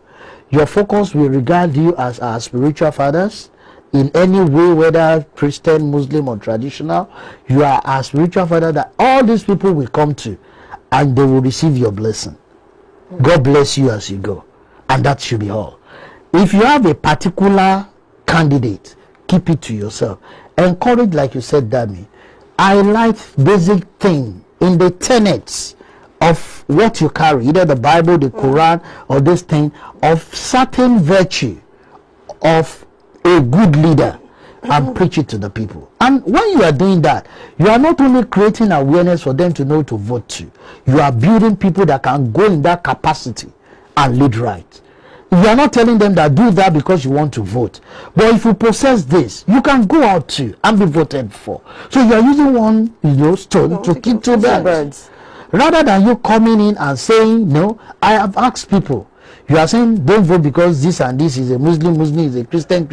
Your focus will regard you as our spiritual fathers in any way, whether Christian, Muslim, or traditional. You are our spiritual father that all these people will come to, and they will receive your blessing. God bless you as you go, and that should be all. If you have a particular candidate, keep it to yourself. Encourage, like you said, Dami, highlight basic thing in the tenets of what you carry, either the Bible, the Quran, or this thing, of certain virtue of a good leader, and preach it to the people. And when you are doing that, you are not only creating awareness for them to know to vote to, you are building people that can go in that capacity and lead right. You are not telling them that do that because you want to vote. But if you possess this, you can go out too and be voted for. So you are using one, stone to kill two birds. Rather than you coming in and saying, no, I have asked people. You are saying don't vote because this and this is a Muslim is a Christian.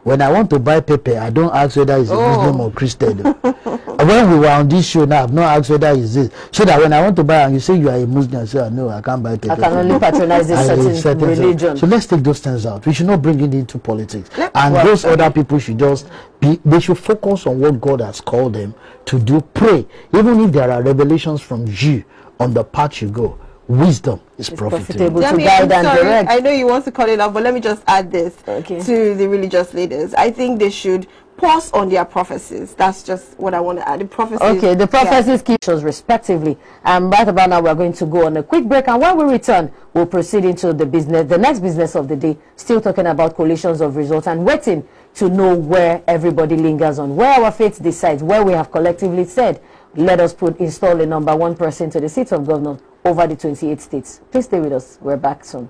When I want to buy pepper, I don't ask whether it's a Muslim or Christian. When we were on this show now, I've not asked whether it's this. So that when I want to buy and you say you are a Muslim, I say, no, I can't buy pepper. I can only patronize a certain religion. So let's take those things out. We should not bring it into politics. And those other people should just they should focus on what God has called them to do. Pray. Even if there are revelations from you on the path you go, wisdom is profitable to guide and direct. I know you want to call it up, but let me just add this to the religious leaders. I think they should pause on their prophecies. That's just what I want to add. The prophecies. Okay, the prophecies keep shows respectively. Right about now, we're going to go on a quick break, and when we return, we'll proceed into the next business of the day. Still talking about coalitions of results and waiting to know where everybody lingers on, where our faith decides, where we have collectively said, let us install a number one person to the seat of governor over the 28 states. Please stay with us. We're back soon.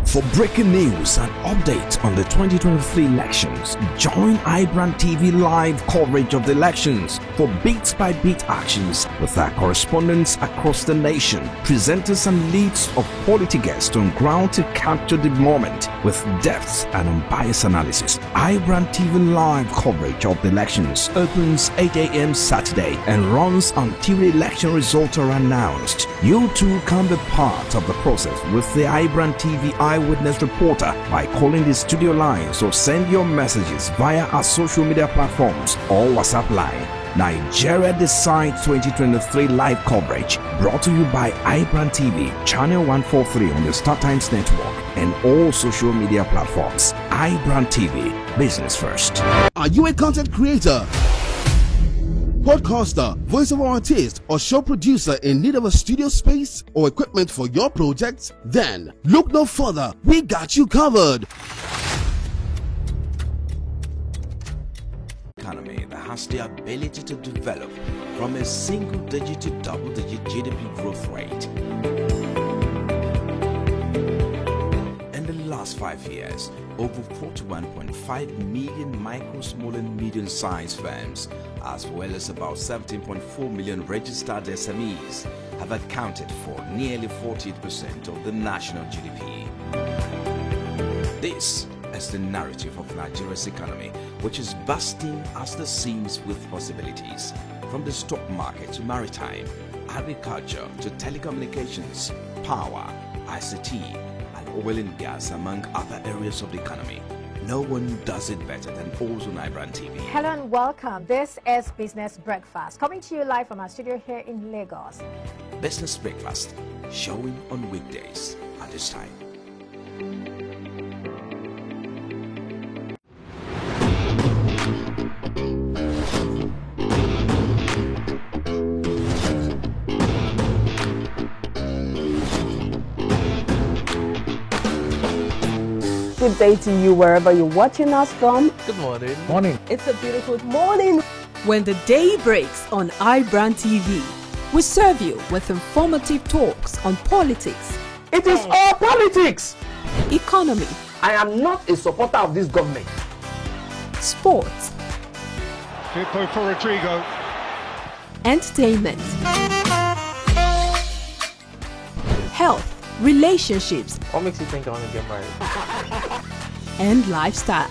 For breaking news and updates on the 2023 elections, join iBrand TV live coverage of the elections for beat-by-beat actions with our correspondents across the nation, presenters and leads of quality guests on ground to capture the moment with depth and unbiased analysis. iBrand TV live coverage of the elections opens 8 a.m. Saturday and runs until the election results are announced. You too can be part of the process with the iBrand TV Eyewitness reporter by calling the studio lines or send your messages via our social media platforms or WhatsApp line. Nigeria Decides 2023 live coverage brought to you by iBrand TV, channel 143 on the StarTimes network and all social media platforms. iBrand TV, business first. Are you a content creator, podcaster, voiceover artist, or show producer in need of a studio space or equipment for your projects? Then look no further. We got you covered. Economy that has the ability to develop from a single digit to double-digit GDP growth rate. In the last 5 years, over 41.5 million micro, small and medium-sized firms, as well as about 17.4 million registered SMEs, have accounted for nearly 48% of the national GDP. This is the narrative of Nigeria's economy, which is bursting at the seams with possibilities, from the stock market to maritime, agriculture to telecommunications, power, ICT, and oil and gas, among other areas of the economy. No one does it better than Ozone iBrand TV. Hello and welcome. This is Business Breakfast, coming to you live from our studio here in Lagos. Business Breakfast, showing on weekdays at this time. Good day to you wherever you're watching us from. Good morning. Morning. It's a beautiful morning. When the day breaks on iBrand TV, we serve you with informative talks on politics. It is all politics. Economy. I am not a supporter of this government. Sports. Firpo for Rodrigo. Entertainment. Health. Relationships. What makes you think I want to get married? And lifestyle.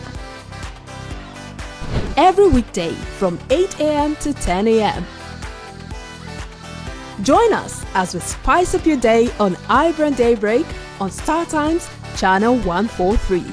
every weekday from 8 a.m. to 10 a.m. Join us as we spice up your day on iBrand Daybreak on Star Times Channel 143.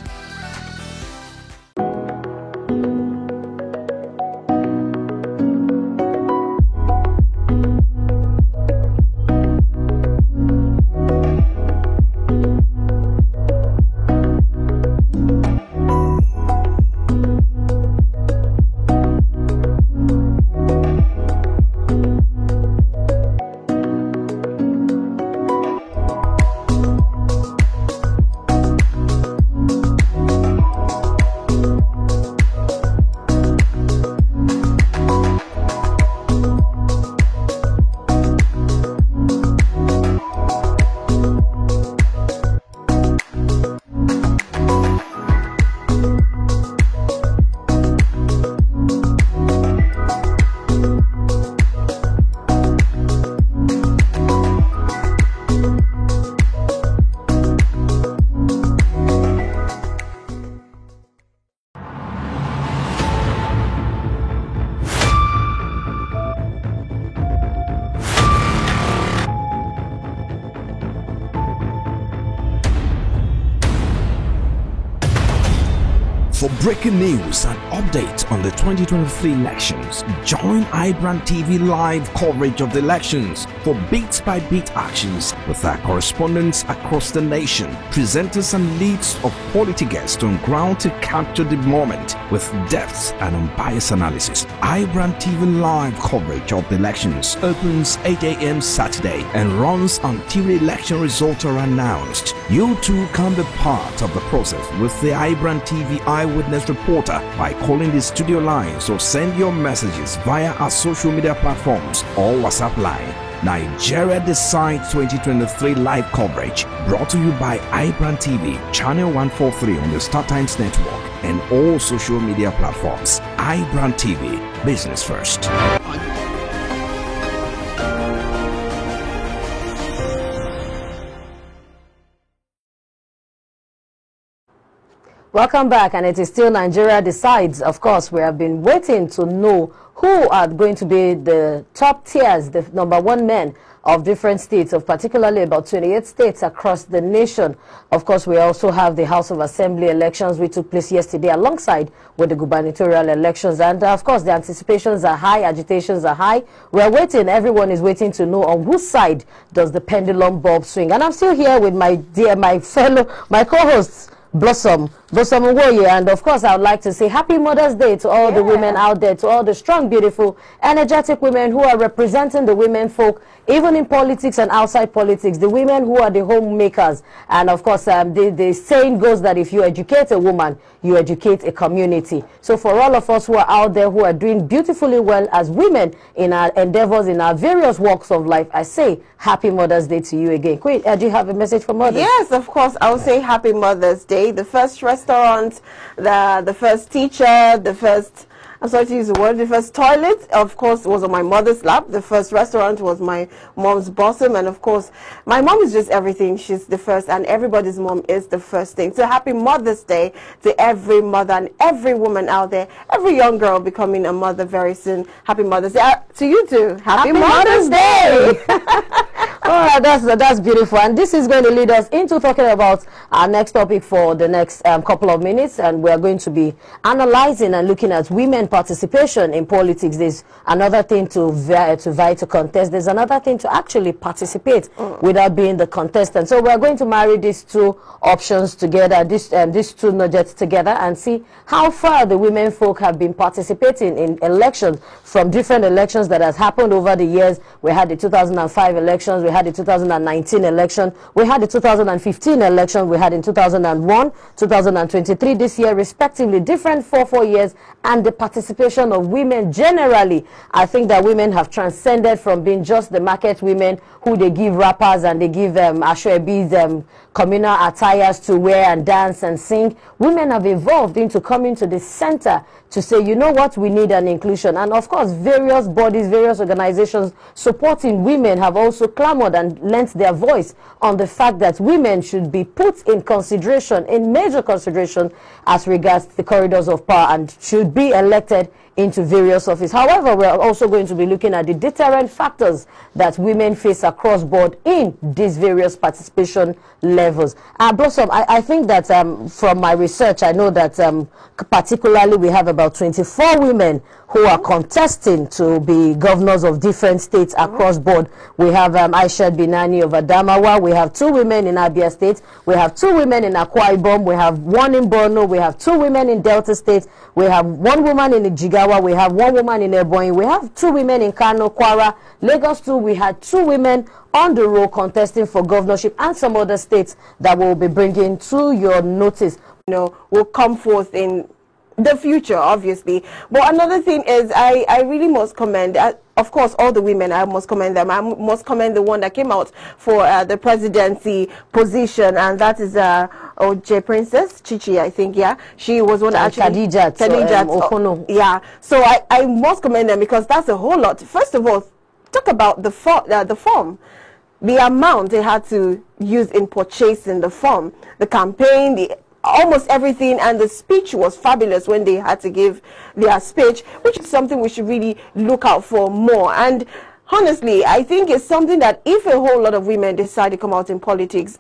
For breaking news and updates on the 2023 elections, join iBrand TV live coverage of the elections for beat-by-beat actions with our correspondents across the nation, presenters and leads of quality guests on ground to capture the moment with depth and unbiased analysis. iBrand TV live coverage of the elections opens 8 a.m. Saturday and runs until the election results are announced. You too can be part of the process with the iBrand TV Eyewitness Reporter by calling the studio lines or send your messages via our social media platforms or WhatsApp line. Nigeria Decides 2023 live coverage brought to you by iBrand TV, Channel 143 on the Star Times Network and all social media platforms. iBrand TV, business first. Welcome back, and it is still Nigeria Decides. Of course, we have been waiting to know who are going to be the top tiers, the #1 men of different states, of particularly about 28 states across the nation. Of course, we also have the House of Assembly elections which took place yesterday alongside with the gubernatorial elections. And of course, the anticipations are high, agitations are high. We are waiting, everyone is waiting to know on whose side does the pendulum bulb swing. And I'm still here with my co-hosts, Blossom Nwoye, and of course I would like to say happy Mother's Day to all the women out there, to all the strong, beautiful, energetic women who are representing the women folk, even in politics and outside politics, the women who are the homemakers. And of course the saying goes that if you educate a woman, you educate a community. So for all of us who are out there who are doing beautifully well as women in our endeavors, in our various walks of life, I say happy Mother's Day to you again. Queen, do you have a message for mothers? Yes, of course. I will say happy Mother's Day. The first restaurant, the first teacher, the first, I'm sorry to use the word, the first toilet, of course, was on my mother's lap. The first restaurant was my mom's bosom. And of course, my mom is just everything. She's the first, and everybody's mom is the first thing. So happy Mother's Day to every mother and every woman out there, every young girl becoming a mother very soon. Happy Mother's Day. To you too. Happy Mother's Day. Oh, that's beautiful, and this is going to lead us into talking about our next topic for the next couple of minutes, and we are going to be analyzing and looking at women participation in politics. There's another thing to vie to contest. There's another thing to actually participate without being the contestant. So we are going to marry these two options together, these two nuggets together, and see how far the women folk have been participating in elections, from different elections that has happened over the years. We had the 2005 elections, we had the 2019 election, we had the 2015 election, we had in 2001, 2023 this year, respectively, different 4 years, and the participation of women generally. I think that women have transcended from being just the market women who they give wrappers and they give ashwebis, communal attires to wear and dance and sing. Women have evolved into coming to the center to say, you know what, we need an inclusion. And of course, various bodies, various organizations supporting women have also clamored and lent their voice on the fact that women should be put in consideration, in major consideration, as regards the corridors of power, and should be elected into various offices. However, we're also going to be looking at the deterrent factors that women face across board in these various participation levels. Blossom, I think that from my research, I know that particularly we have about 24 women who are contesting to be governors of different states across board. We have Aisha Binani of Adamawa. We have 2 women in Abia State. We have 2 women in Akwa Ibom. We have 1 in Borno. We have 2 women in Delta State. We have 1 woman in Jigawa. We have 1 woman in Ebonyi. We have 2 women in Kano, Kwara. Lagos too, we had 2 women on the road contesting for governorship, and some other states that will be bringing to your notice. Will come forth in the future, obviously. But another thing is, I really must commend, of course, all the women. I must commend them. I must commend the one that came out for the presidency position, and that is OJ Princess Chichi, I think. Yeah, she was one that actually Khadijat Okono. Yeah, so I must commend them, because that's a whole lot. First of all, talk about the form. The amount they had to use in purchasing the form, the campaign, almost everything, and the speech was fabulous when they had to give their speech, which is something we should really look out for more. And honestly, I think it's something that if a whole lot of women decide to come out in politics,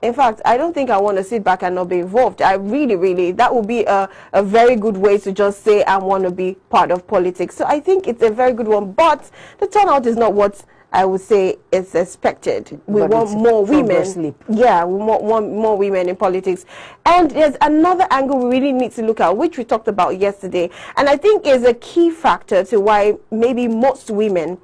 in fact, I don't think I want to sit back and not be involved. I really, that would be a very good way to just say I want to be part of politics. So I think it's a very good one, but the turnout is not what I would say it's expected. We want more women. Yeah, we want more women in politics. And there's another angle we really need to look at, which we talked about yesterday, and I think is a key factor to why maybe most women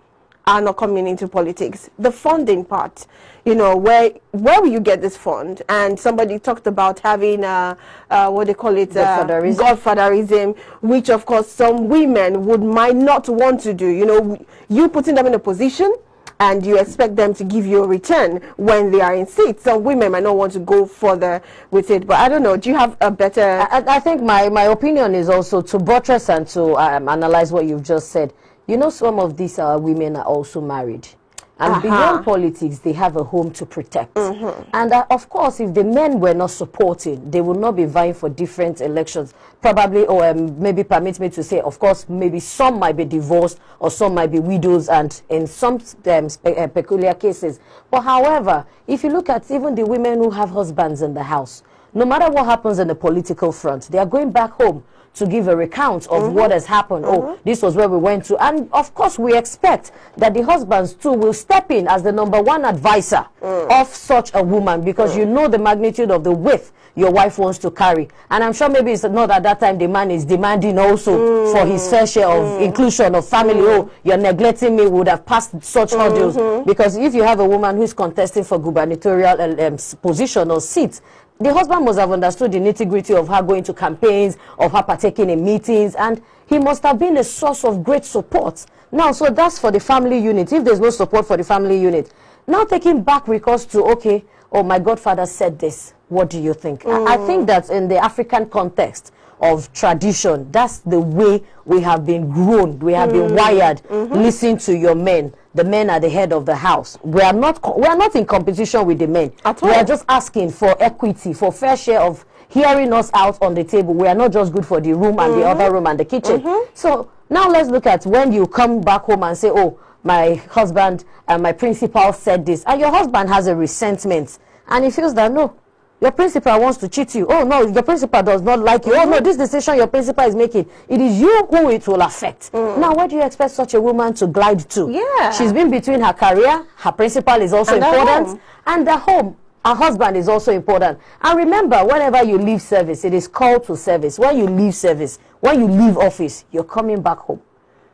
are not coming into politics. The funding part, where will you get this fund? And somebody talked about having what they call it, godfatherism, which of course some women might not want to do. You putting them in a position, and you expect them to give you a return when they are in seats. Some women might not want to go further with it, but I don't know. Do you have a better... I think my opinion is also to buttress and to analyze what you've just said. Some of these women are also married. And beyond politics, they have a home to protect. And of course, if the men were not supporting, they would not be vying for different elections. Probably, or maybe permit me to say, of course, maybe some might be divorced or some might be widows, and in some peculiar cases. But however, if you look at even the women who have husbands in the house, no matter what happens in the political front, they are going back home to give a recount of what has happened. Oh, this was where we went to. And of course, we expect that the husbands too will step in as the #1 advisor of such a woman, because you know the magnitude of the width your wife wants to carry. And I'm sure maybe it's not at that time the man is demanding also for his fair share of inclusion of family. Oh, you're neglecting me, would have passed such hurdles. Because if you have a woman who is contesting for gubernatorial position or seat, the husband must have understood the nitty-gritty of her going to campaigns, of her partaking in meetings, and he must have been a source of great support. Now, so that's for the family unit. If there's no support for the family unit, now taking back recourse to, okay, oh, my godfather said this. What do you think? I think that in the African context of tradition, that's the way we have been grown. We have been wired. Listen to your men. The men are the head of the house. We are not in competition with the men. We are just asking for equity, for fair share of hearing us out on the table. We are not just good for the room and the other room and the kitchen. So now let's look at when you come back home and say, oh, my husband and my principal said this, and your husband has a resentment, and he feels that, no, your principal wants to cheat you. Oh, no, your principal does not like you. Oh, no, this decision your principal is making, it is you who it will affect. Now, where do you expect such a woman to glide to? Yeah. She's been between her career, her principal is also important, and the home. Her husband is also important. And remember, whenever you leave service, it is called to service. When you leave service, when you leave office, you're coming back home.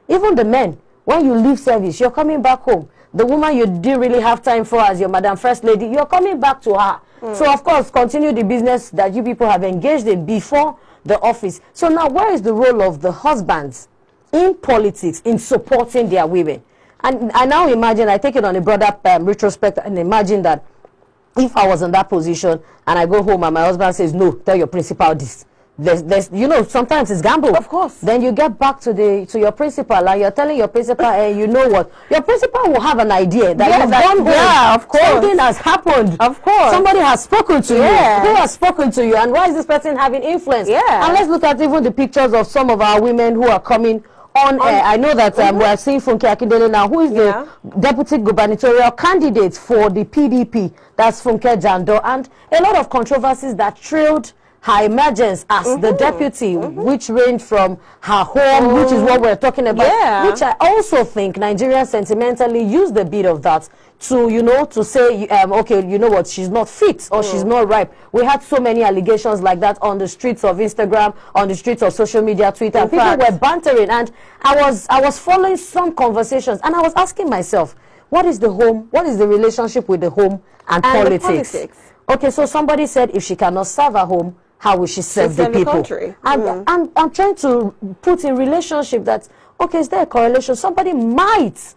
Even the men, when you leave service, you're coming back home. The woman you didn't really have time for as your Madam First Lady, you're coming back to her. So, of course, continue the business that you people have engaged in before the office. So now, where is the role of the husbands in politics, in supporting their women? And I now imagine, I take it on a broader retrospect, and imagine that if I was in that position and I go home and my husband says, no, tell your principal this. there's you know, sometimes it's gamble. Of course. Then you get back to your principal, and you're telling your principal, and you know what, your principal will have an idea that you've gone home. Yeah, of course. Something has happened. Of course. Somebody has spoken to you. Who has spoken to you, and why is this person having influence? Yeah. And let's look at even the pictures of some of our women who are coming on air. I know that we are seeing Funke Akindele now, who is the deputy gubernatorial candidate for the PDP. That's Funke Jando, and a lot of controversies that trailed her emergence as the deputy, which ranged from her home, which is what we're talking about, which I also think Nigerians sentimentally use the bit of that to, you know, to say, okay, you know what, she's not fit or she's not ripe. We had so many allegations like that on the streets of Instagram, on the streets of social media, Twitter. People were bantering, and I was following some conversations, and I was asking myself, what is the home? What is the relationship with the home and politics? Okay, so somebody said if she cannot serve her home, how will she serve the people? I'm trying to put in relationship that, okay, is there a correlation? Somebody might,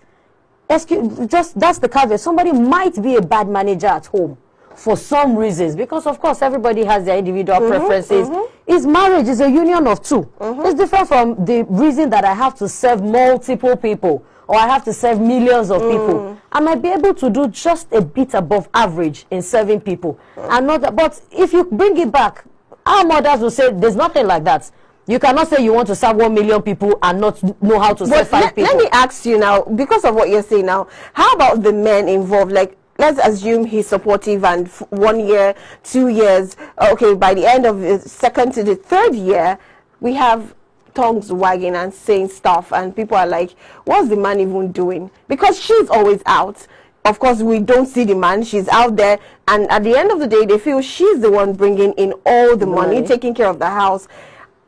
that's the caveat, somebody might be a bad manager at home for some reasons, because of course everybody has their individual preferences. Is marriage is a union of two. It's different from the reason that I have to serve multiple people, or I have to serve millions of people. I might be able to do just a bit above average in serving people. And not that, but if you bring it back, our mothers will say there's nothing like that. You cannot say you want to serve 1 million people and not know how to serve 5 people. Let me ask you now, because of what you're saying now, how about the men involved? Like, let's assume he's supportive, and 1 year, 2 years, okay, by the end of the second to the third year, we have tongues wagging and saying stuff, and people are like, what's the man even doing? Because she's always out. Of course, we don't see the man. She's out there, and at the end of the day, they feel she's the one bringing in all the money, taking care of the house.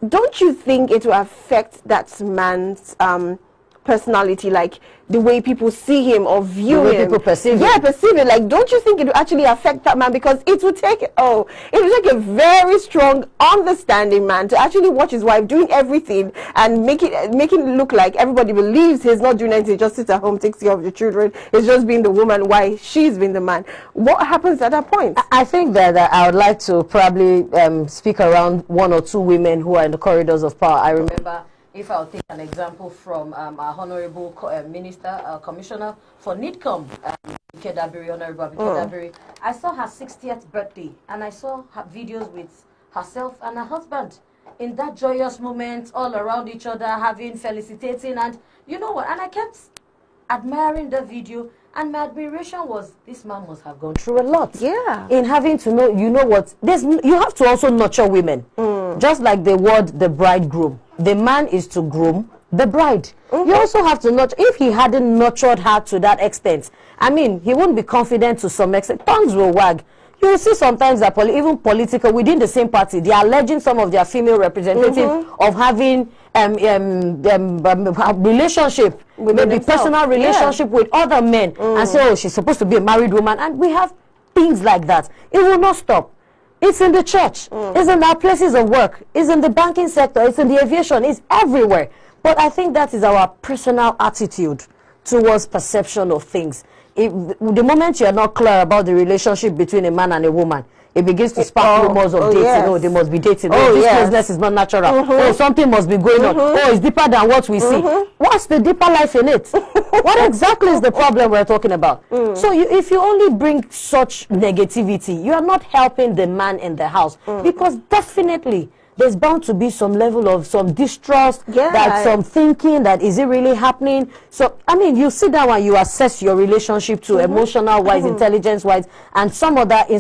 Don't you think it will affect that man's personality, like the way people see him or view him? People perceive him. Yeah, perceive it. Like, don't you think it will actually affect that man? Because it will take, it will take a very strong, understanding man to actually watch his wife doing everything and make it look like everybody believes he's not doing anything, just sits at home, takes care of the children, is just being the woman while she's been the man. What happens at that point? I think that I would like to probably speak around 1 or 2 women who are in the corridors of power. I remember, if I'll take an example from our Honorable Commissioner for NIDCOM, Abike Dabiri, Honorable Abike Dabiri, I saw her 60th birthday, and I saw her videos with herself and her husband in that joyous moment, all around each other, felicitating, and you know what, and I kept admiring the video, and my admiration was, this man must have gone through a lot. Yeah. In having to know, you know what, you have to also nurture women. Just like the word, the bridegroom. The man is to groom the bride. You also have to nurture. If he hadn't nurtured her to that extent, I mean, he wouldn't be confident to some extent. Tongues will wag. You will see sometimes that even political, within the same party, they are alleging some of their female representatives of having relationship, maybe personal relationship with other men, and say, oh, she's supposed to be a married woman. And we have things like that. It will not stop. It's in the church, it's in our places of work, it's in the banking sector, it's in the aviation, it's everywhere. But I think that is our personal attitude towards perception of things. The moment you are not clear about the relationship between a man and a woman, it begins to spark rumors of dating. Oh, they must be dating. Oh, this closeness is not natural. Oh, something must be going on. Oh, it's deeper than what we see. What's the deeper life in it? What exactly is the problem we're talking about? So if you only bring such negativity, you are not helping the man in the house, because definitely there's bound to be some level of some distrust, that some thinking that is it really happening. So I mean, you sit down and you assess your relationship to emotional wise, intelligence wise, and in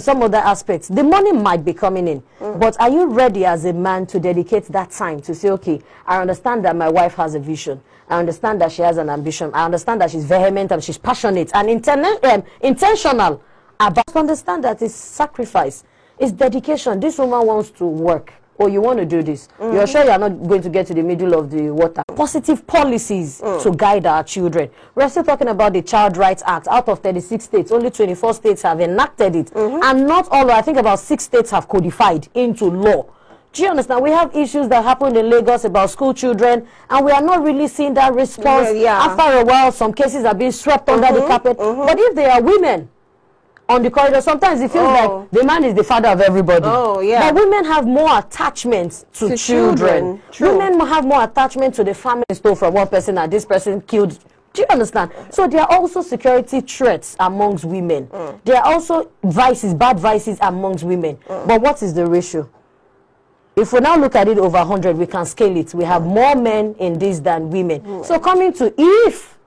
some other aspects, the money might be coming in. But are you ready as a man to dedicate that time to say, okay, I understand that my wife has a vision, I understand that she has an ambition, I understand that she's vehement and she's passionate and intentional about, to understand that it's sacrifice, it's dedication. This woman wants to work. Or you want to do this, you're sure you're not going to get to the middle of the water. Positive policies to guide our children. We're still talking about the Child Rights Act. Out of 36 states, only 24 states have enacted it. And not all, I think about 6 states have codified into law. Do you understand? We have issues that happened in Lagos about school children, and we are not really seeing that response. After a while, some cases are being swept under the carpet. But if they are women on the corridor. Sometimes it feels like the man is the father of everybody. Oh, yeah. But women have more attachment to children. Women have more attachment to the family. Stole from one person and this person killed. Do you understand? So there are also security threats amongst women. There are also vices, bad vices amongst women. But what is the ratio? If we now look at it over 100, we can scale it. We have more men in this than women. So coming to if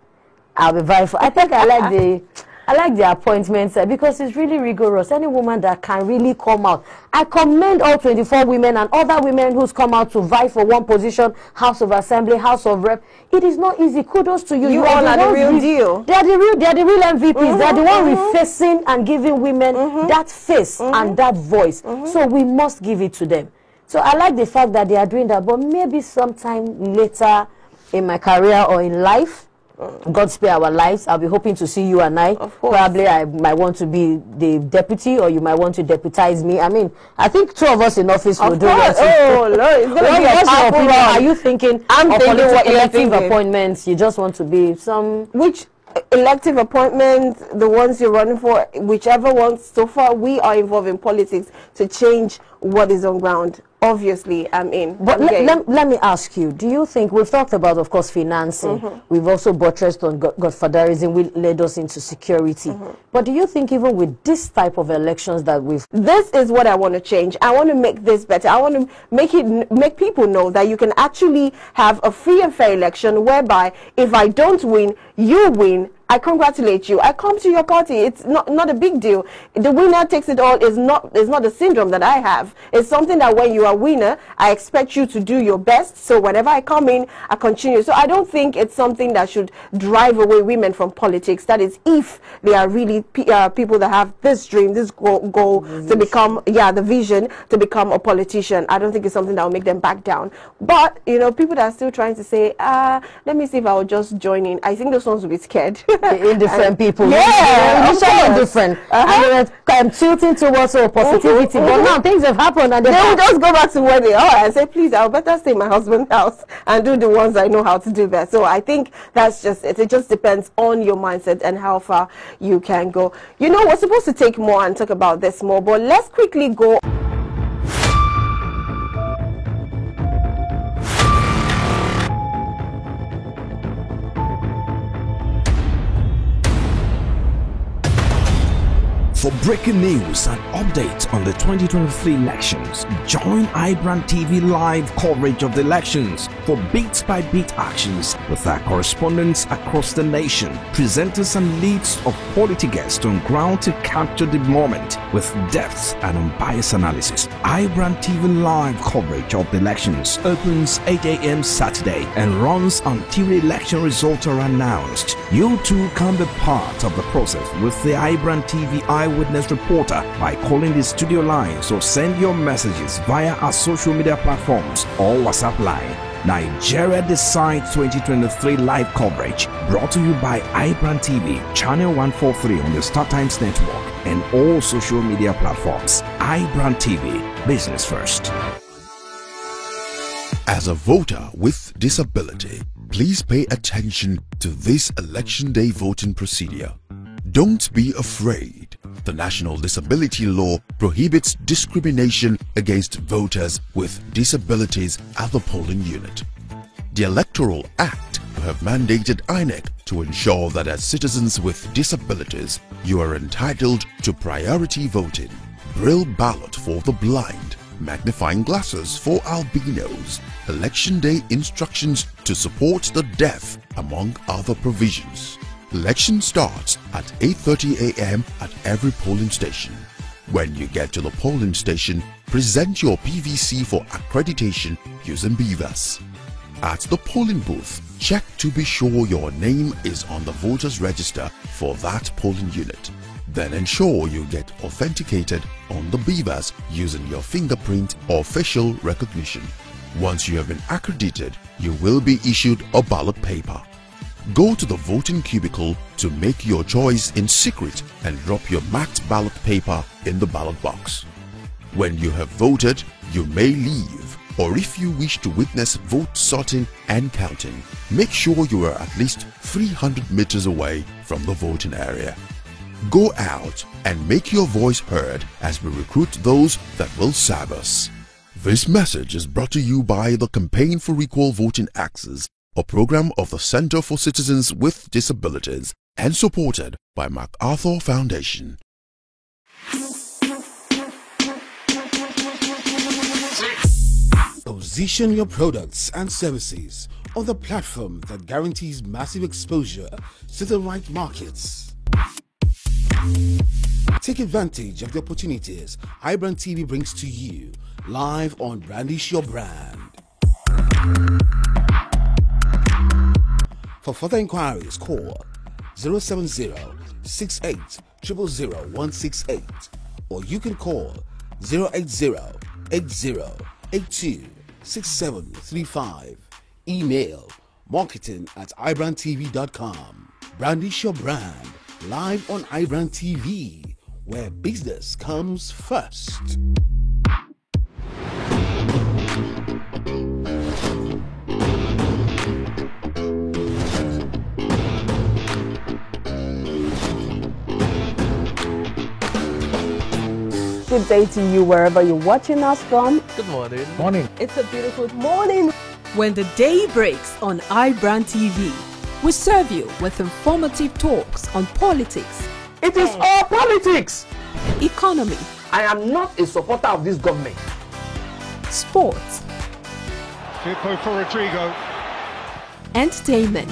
I'll be vying for, I think I like the appointments because it's really rigorous. Any woman that can really come out. I commend all 24 women and other women who's come out to vie for one position, House of Assembly, House of Rep. It is not easy. Kudos to you. You all are the real deal. They are the real MVPs. They are the one refacing and giving women that face and that voice. So we must give it to them. So I like the fact that they are doing that, but maybe sometime later in my career or in life, God spare our lives, I'll be hoping to see you and I. Of course. Probably I might want to be the deputy, or you might want to deputize me. I mean, I think 2 of us in office will do that. Oh, Lord, it's going to be a powerful run. Are you thinking I'm thinking what elective appointments? You just want to be some... Which elective appointments, the ones you're running for, whichever ones, so far we are involved in politics to change what is on ground. Obviously, I'm in. But let me ask you, do you think, we've talked about, of course, financing. We've also buttressed on godfatherism, which led us into security. But do you think even with this type of elections that we've... This is what I want to change. I want to make this better. I want to make people know that you can actually have a free and fair election whereby if I don't win, you win. I congratulate you. I come to your party. It's not a big deal. The winner takes it all is not a syndrome that I have. It's something that when you are a winner, I expect you to do your best. So whenever I come in, I continue. So I don't think it's something that should drive away women from politics. That is, if they are really people that have this dream, this goal to become, the vision to become a politician. I don't think it's something that will make them back down. But, you know, people that are still trying to say, let me see if I will just join in. I think those ones will be scared. Indifferent people. Yeah, initially indifferent. And I'm tilting towards positivity. But now things have happened and they will just go back to where they are and say, please, I'll better stay in my husband's house and do the ones I know how to do best. So I think that's just it. It just depends on your mindset and how far you can go. You know, we're supposed to take more and talk about this more, but let's quickly go. For breaking news and updates on the 2023 elections, join iBrand TV live coverage of the elections for beat-by-beat actions with our correspondents across the nation, presenters and leads of quality guests on ground to capture the moment with depth and unbiased analysis. iBrand TV live coverage of the elections opens 8 a.m. Saturday and runs until the election results are announced. You too can be part of the process with the iBrand TV Eyewitness Reporter by calling the studio lines or send your messages via our social media platforms or WhatsApp line. Nigeria Decides 2023 live coverage brought to you by iBrand TV, channel 143 on the StarTimes network and all social media platforms. iBrand TV, business first. As a voter with disability, please pay attention to this Election Day voting procedure. Don't be afraid. The National Disability Law prohibits discrimination against voters with disabilities at the polling unit. The Electoral Act have mandated INEC to ensure that as citizens with disabilities, you are entitled to priority voting, braille ballot for the blind, magnifying glasses for albinos, Election Day instructions to support the deaf, among other provisions. Election starts at 8:30 a.m. at every polling station. When you get to the polling station, present your PVC for accreditation using BVAS. At the polling booth, check to be sure your name is on the voters register for that polling unit. Then ensure you get authenticated on the BVAS using your fingerprint or facial recognition. Once you have been accredited, you will be issued a ballot paper. Go to the voting cubicle to make your choice in secret and drop your marked ballot paper in the ballot box. When you have voted, you may leave, or if you wish to witness vote sorting and counting, make sure you are at least 300 meters away from the voting area. Go out and make your voice heard as we recruit those that will serve us. This message is brought to you by the Campaign for Equal Voting Access, a program of the Center for Citizens with Disabilities, and supported by MacArthur Foundation. Position your products and services on the platform that guarantees massive exposure to the right markets. Take advantage of the opportunities iBrand TV brings to you live on Brandish Your Brand. For further inquiries, call 070-68000168 or you can call 080-8082-6735. Email marketing@ibrandtv.com. Brandish Your Brand, live on iBrand TV, where business comes first. Good day to you wherever you're watching us from. Good morning. Morning. It's a beautiful morning. When the day breaks on iBrand TV, we serve you with informative talks on politics. It is all politics. Economy. I am not a supporter of this government. Sports. Firpo for Rodrigo. Entertainment.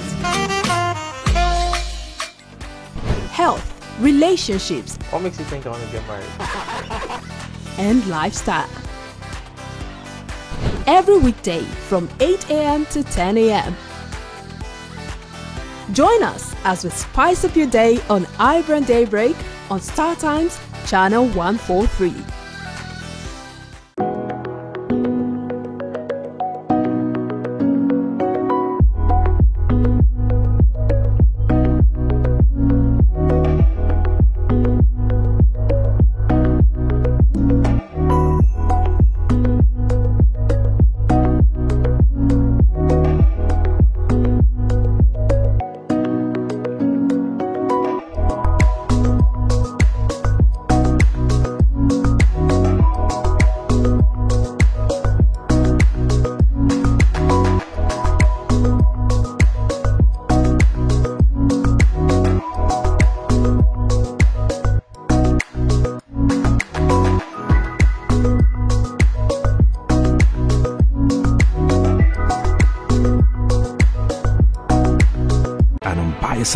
Health. Relationships. What makes you think I want to get married? And lifestyle. Every weekday from 8 a.m. to 10 a.m. Join us as we spice up your day on iBrand Daybreak on Star Times Channel 143.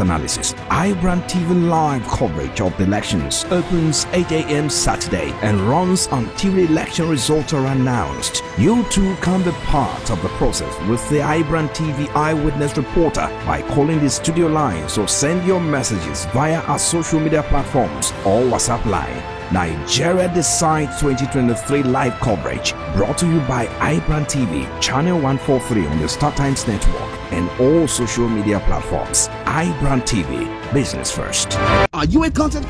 Analysis. iBrand TV live coverage of the elections opens 8 a.m. Saturday and runs until the election results are announced. You too can be part of the process with the iBrand TV eyewitness reporter by calling the studio lines or send your messages via our social media platforms or WhatsApp line. Nigeria Decides 2023 live coverage brought to you by iBrand TV, Channel 143 on the Star Times Network and all social media platforms. iBrand TV, business first. Are you a content?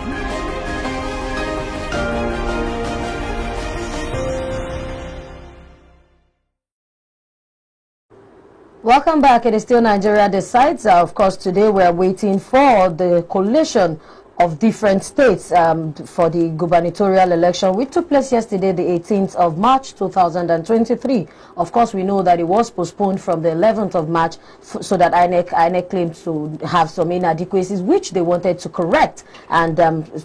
Welcome back. It is still Nigeria Decides. Of course, today we are waiting for the coalition of different states for the gubernatorial election, which took place yesterday, the 18th of March 2023. Of course, we know that it was postponed from the 11th of March so that INEC claimed to have some inadequacies which they wanted to correct, and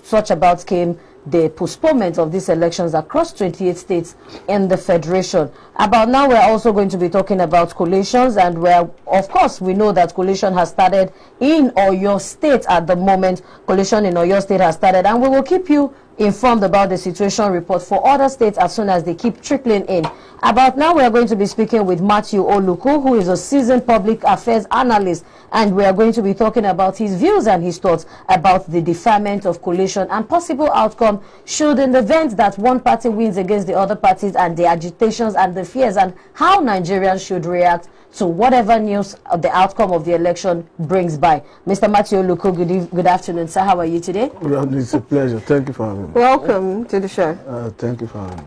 such about came the postponement of these elections across 28 states in the Federation. About now, we're also going to be talking about coalitions, and where, of course, we know that coalition has started in Oyo State at the moment. Coalition in Oyo State has started, and we will keep you informed about the situation report for other states as soon as they keep trickling in. About now, we are going to be speaking with Matthew Oluku, who is a seasoned public affairs analyst, and we are going to be talking about his views and his thoughts about the deferment of coalition and possible outcome should, in the event that one party wins against the other parties, and the agitations and the fears, and how Nigerians should react to whatever news the outcome of the election brings by. Mr. Matthew Oluku, good afternoon, sir. How are you today? Well, it's a pleasure. Thank you for having me. Welcome to the show. Thank you for having me.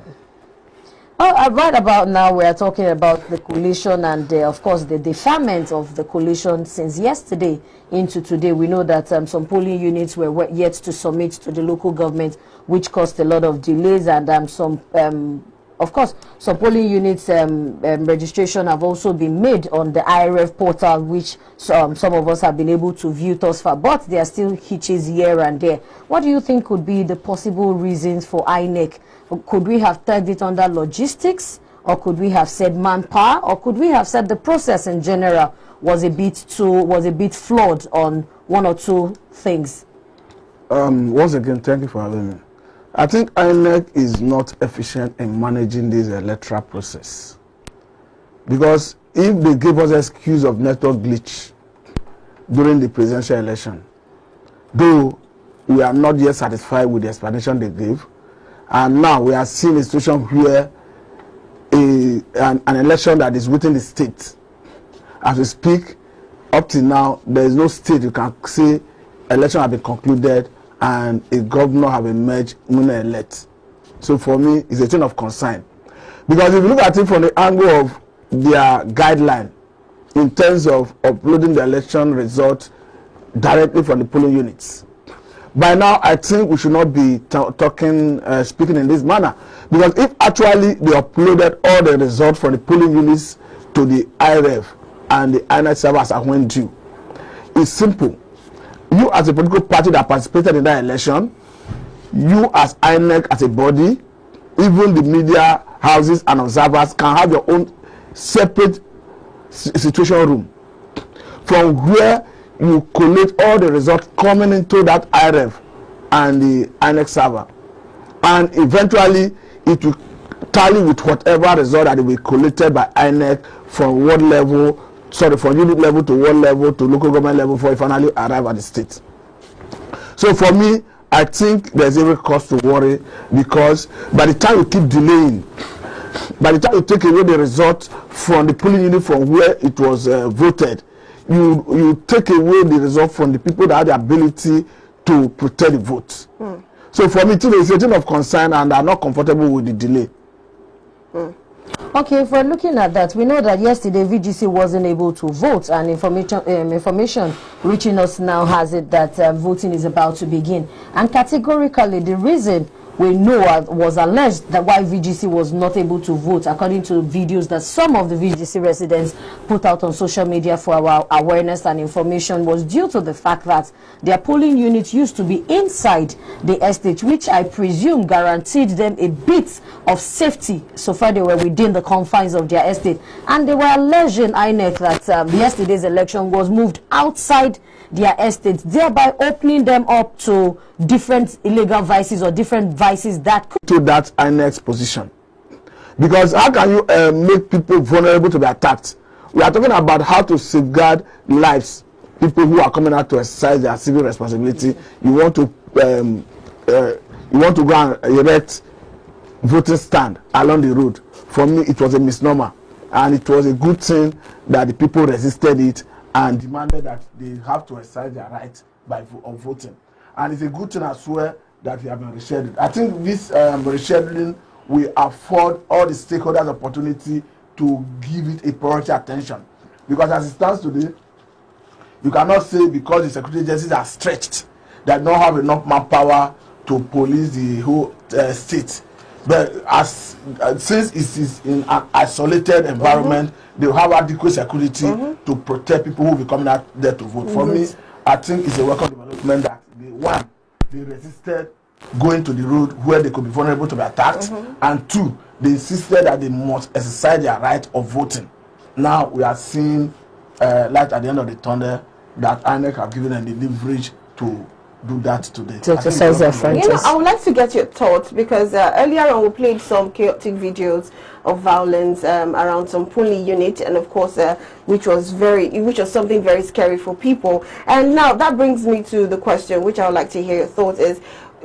Right about now, we are talking about the coalition and, of course, the deferment of the coalition since yesterday into today. We know that some polling units were yet to submit to the local government, which caused a lot of delays, and of course, some polling units registration have also been made on the IRF portal, which some of us have been able to view thus far, but there are still hitches here and there. What do you think could be the possible reasons for INEC? Could we have tagged it under logistics, or could we have said manpower, or could we have said the process in general was a bit flawed on one or two things? Once again, thank you for having me. I think INEC is not efficient in managing this electoral process, because if they give us excuse of network glitch during the presidential election, though we are not yet satisfied with the explanation they gave, and now we are seeing a situation where an election that is within the state, as we speak, up to now, there is no state you can say election have been concluded and a governor have emerged elect. So for me, it's a thing of concern. Because if you look at it from the angle of their guideline in terms of uploading the election result directly from the polling units, by now I think we should not be speaking in this manner. Because if actually they uploaded all the results from the polling units to the IRF and the INEC servers are when due, it's simple. You as a political party that participated in that election, you as INEC as a body, even the media houses and observers can have your own separate situation room from where you collate all the results coming into that IRF and the INEC server, and eventually it will tally with whatever result that will be collated by INEC from ward level, from unit level to ward level to local government level before it finally arrive at the state. So for me, I think there's every cause to worry, because by the time you keep delaying, by the time you take away the result from the polling unit from where it was voted, you take away the result from the people that have the ability to protect the votes. So for me, it's a thing of concern, and I'm not comfortable with the delay. Okay, if we're looking at that, we know that yesterday VGC wasn't able to vote, and information reaching us now has it that voting is about to begin. And categorically, the reason we know was alleged that why VGC was not able to vote, according to videos that some of the VGC residents put out on social media for our awareness and information, was due to the fact that their polling units used to be inside the estate, which I presume guaranteed them a bit of safety so far they were within the confines of their estate. And they were alleging INEC that yesterday's election was moved outside their estates, thereby opening them up to different illegal vices or different vices that could to that INEC's position. Because how can you make people vulnerable to be attacked? We are talking about how to safeguard lives, people who are coming out to exercise their civil responsibility. You want to go and erect voting stand along the road. For me, it was a misnomer, and it was a good thing that the people resisted it and demanded that they have to exercise their right of voting. And it's a good thing as well that we have been rescheduled. I think this rescheduling will afford all the stakeholders opportunity to give it a priority attention. Because as it stands today, you cannot say because the security agencies are stretched, they don't have enough manpower to police the whole state. But since it is in an isolated environment, they will have adequate security to protect people who will be coming out there to vote. For me, I think it's a welcome development that they resisted going to the road where they could be vulnerable to be attacked, and two, they insisted that they must exercise their right of voting. Now we are seeing light at the end of the tunnel that INEC have given them the leverage to do that today. To exercise their franchise. I would like to get your thoughts, because earlier on we played some chaotic videos of violence around some polling unit, and of course which was something very scary for people. And now that brings me to the question, which I would like to hear your thoughts, is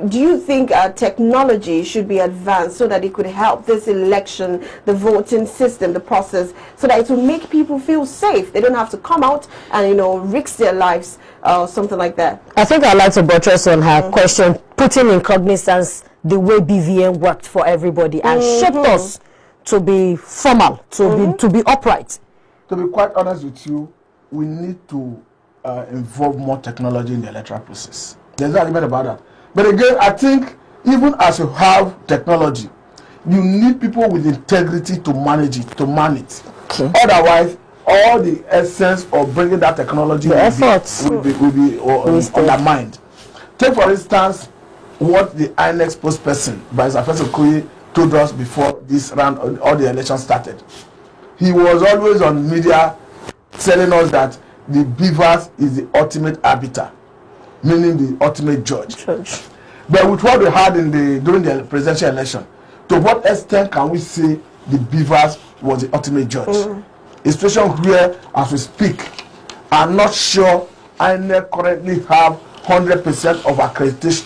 do you think technology should be advanced so that it could help this election, the voting system, the process, so that it will make people feel safe? They don't have to come out and risk their lives, something like that. I think I'd like to buttress on her question, putting in cognizance the way BVN worked for everybody and shaped us to be formal, to be upright? To be quite honest with you, we need to involve more technology in the electoral process. There's no argument about that. But again, I think even as you have technology, you need people with integrity to manage it, to man it. Okay. Otherwise, all the essence of bringing that technology will be undermined. Take for instance what the INEC spokesperson, Barrister Festus Okoye, told us before this round, all the elections started. He was always on media telling us that the beavers is the ultimate arbiter, meaning the ultimate judge. But with what we had during the presidential election, to what extent can we say the beavers was the ultimate judge? A situation where, as we speak, I'm not sure INEC currently have 100% of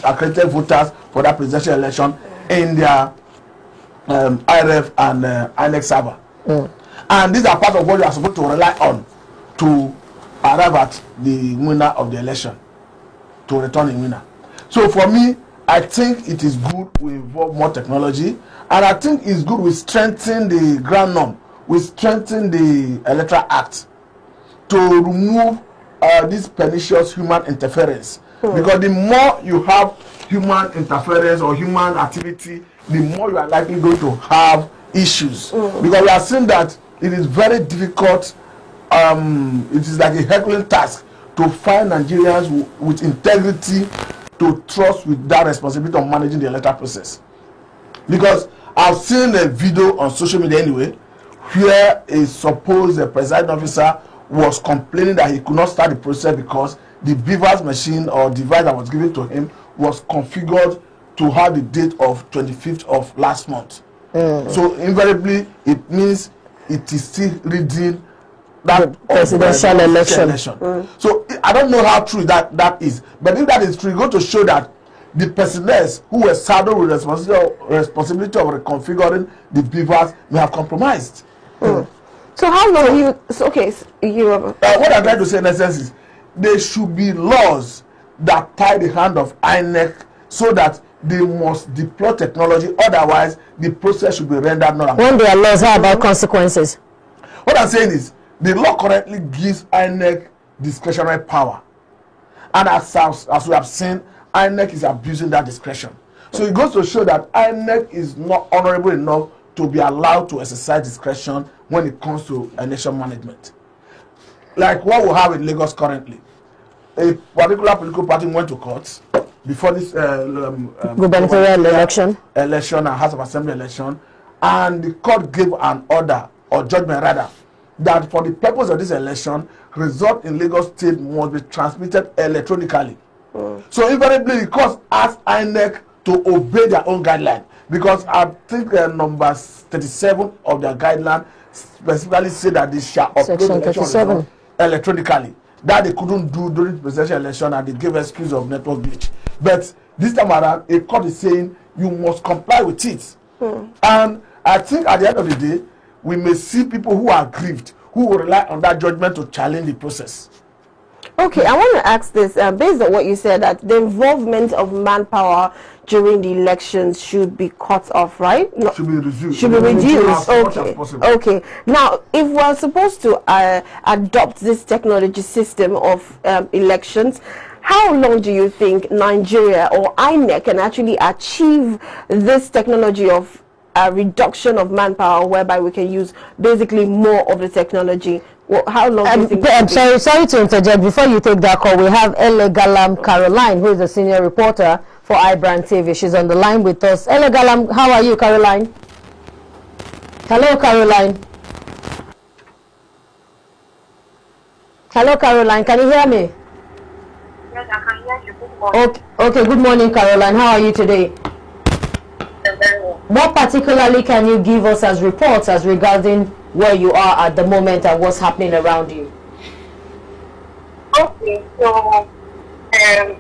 accredited voters for that presidential election in their IRF and INEC server. And these are part of what you are supposed to rely on to arrive at the winner of the election, to return a winner. So for me, I think it is good we involve more technology, and I think it's good we strengthen the ground norm, we strengthen the Electoral Act to remove this pernicious human interference. Because the more you have human interference or human activity, the more you are likely going to have issues. Because we are seeing that it is very difficult, it is like a Herculean task to find Nigerians with integrity to trust with that responsibility of managing the electoral process. Because I've seen a video on social media anyway, where a supposed presiding officer was complaining that he could not start the process because the beavers machine or device that was given to him was configured to have the date of 25th of last month. So invariably, it means it is still reading that presidential election. So I don't know how true that is, but if that is true, it's going to show that the personnel who were saddled with responsibility of reconfiguring the beavers may have compromised. So how long what I'm trying to say in essence is there should be laws that tie the hand of INEC so that they must deploy technology, otherwise the process should be rendered null. When there are laws, how about consequences? What I'm saying is the law currently gives INEC discretionary power, and as we have seen, INEC is abusing that discretion. So it goes to show that INEC is not honorable enough to be allowed to exercise discretion when it comes to election management. Like what we have in Lagos currently. A particular political party went to court before this gubernatorial election and House of Assembly election, and the court gave an order, or judgment rather, that for the purpose of this election, result in Lagos State must be transmitted electronically. So invariably, the court asked INEC to obey their own guideline, because I think number 37 of their guideline specifically say that they shall upload the election result electronically. That they couldn't do during the presidential election, and they gave excuse of network glitch. But this time around, a court is saying you must comply with it. And I think at the end of the day, we may see people who are aggrieved, who will rely on that judgment to challenge the process. Okay, I want to ask this, based on what you said, that the involvement of manpower during the elections should be cut off, right? No, should be reduced. Should be reduced. Okay. Okay. Now, if we're supposed to adopt this technology system of elections, how long do you think Nigeria or INEC can actually achieve this technology of reduction of manpower, whereby we can use basically more of the technology? Well, how long do you think? Sorry to interject. Before you take that call, we have Elegalam Caroline, who is a senior reporter for iBrand TV. She's on the line with us. Elegalam, how are you, Caroline? Hello, Caroline. Hello, Caroline. Can you hear me? Yes, I can hear you. Good morning. Okay, good morning, Caroline. How are you today? What particularly can you give us as reports as regarding where you are at the moment and what's happening around you? Okay, so I'm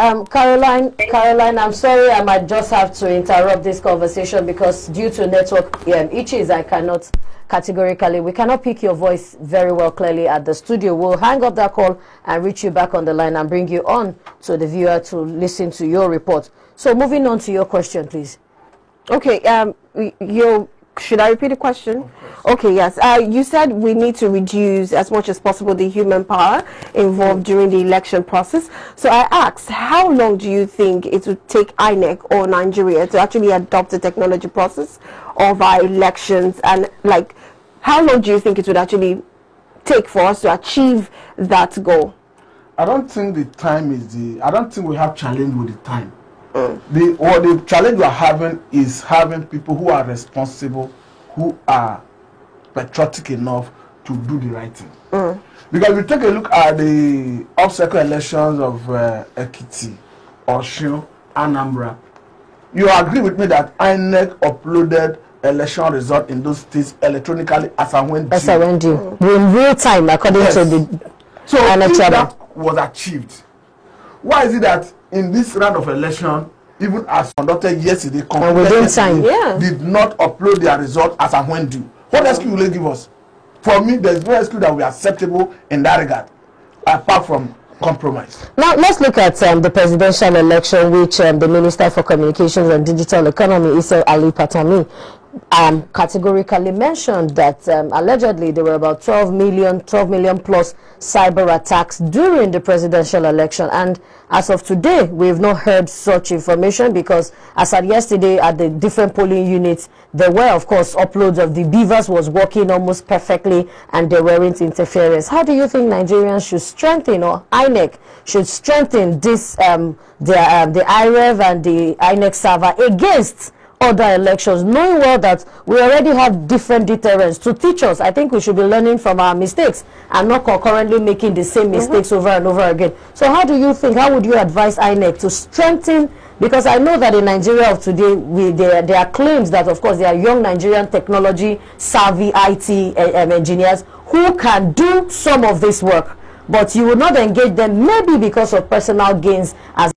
Caroline, I'm sorry, I might just have to interrupt this conversation because due to network issues, I cannot categorically, we cannot pick your voice very well clearly at the studio. We'll hang up that call and reach you back on the line and bring you on to the viewer to listen to your report. So moving on to your question, please. Okay, should I repeat the question? Okay, yes. You said we need to reduce as much as possible the human power involved during the election process. So I asked, how long do you think it would take INEC or Nigeria to actually adopt the technology process of our elections? And like, how long do you think it would actually take for us to achieve that goal? I don't think the time is I don't think we have challenge with the time. The challenge we are having is having people who are responsible, who are patriotic enough to do the right thing. Because we take a look at the off-cycle elections of Ekiti, Osun, Anambra, you agree with me that INEC uploaded election result in those states electronically as and when due. In real time, according to the so if that was achieved, why is it that in this round of election, even as conducted yesterday, did not upload their result as and when due? What excuse will they give us? For me, there is no excuse that we are acceptable in that regard, apart from compromise. Now, let's look at the presidential election, which the Minister for Communications and Digital Economy, Issa Ali Patami, categorically mentioned that allegedly there were about 12 million plus cyber attacks during the presidential election, and as of today we've not heard such information, because as at yesterday at the different polling units there were of course uploads of the beavers was working almost perfectly and there weren't interference. How do you think Nigerians should strengthen, or INEC should strengthen this the IREV and the INEC server against other elections, knowing well that we already have different deterrents to teach us? I think we should be learning from our mistakes and not concurrently making the same mistakes over and over again. So how do you think, how would you advise INEC to strengthen, because I know that in Nigeria of today, there are claims that of course there are young Nigerian technology savvy IT engineers who can do some of this work, but you will not engage them maybe because of personal gains as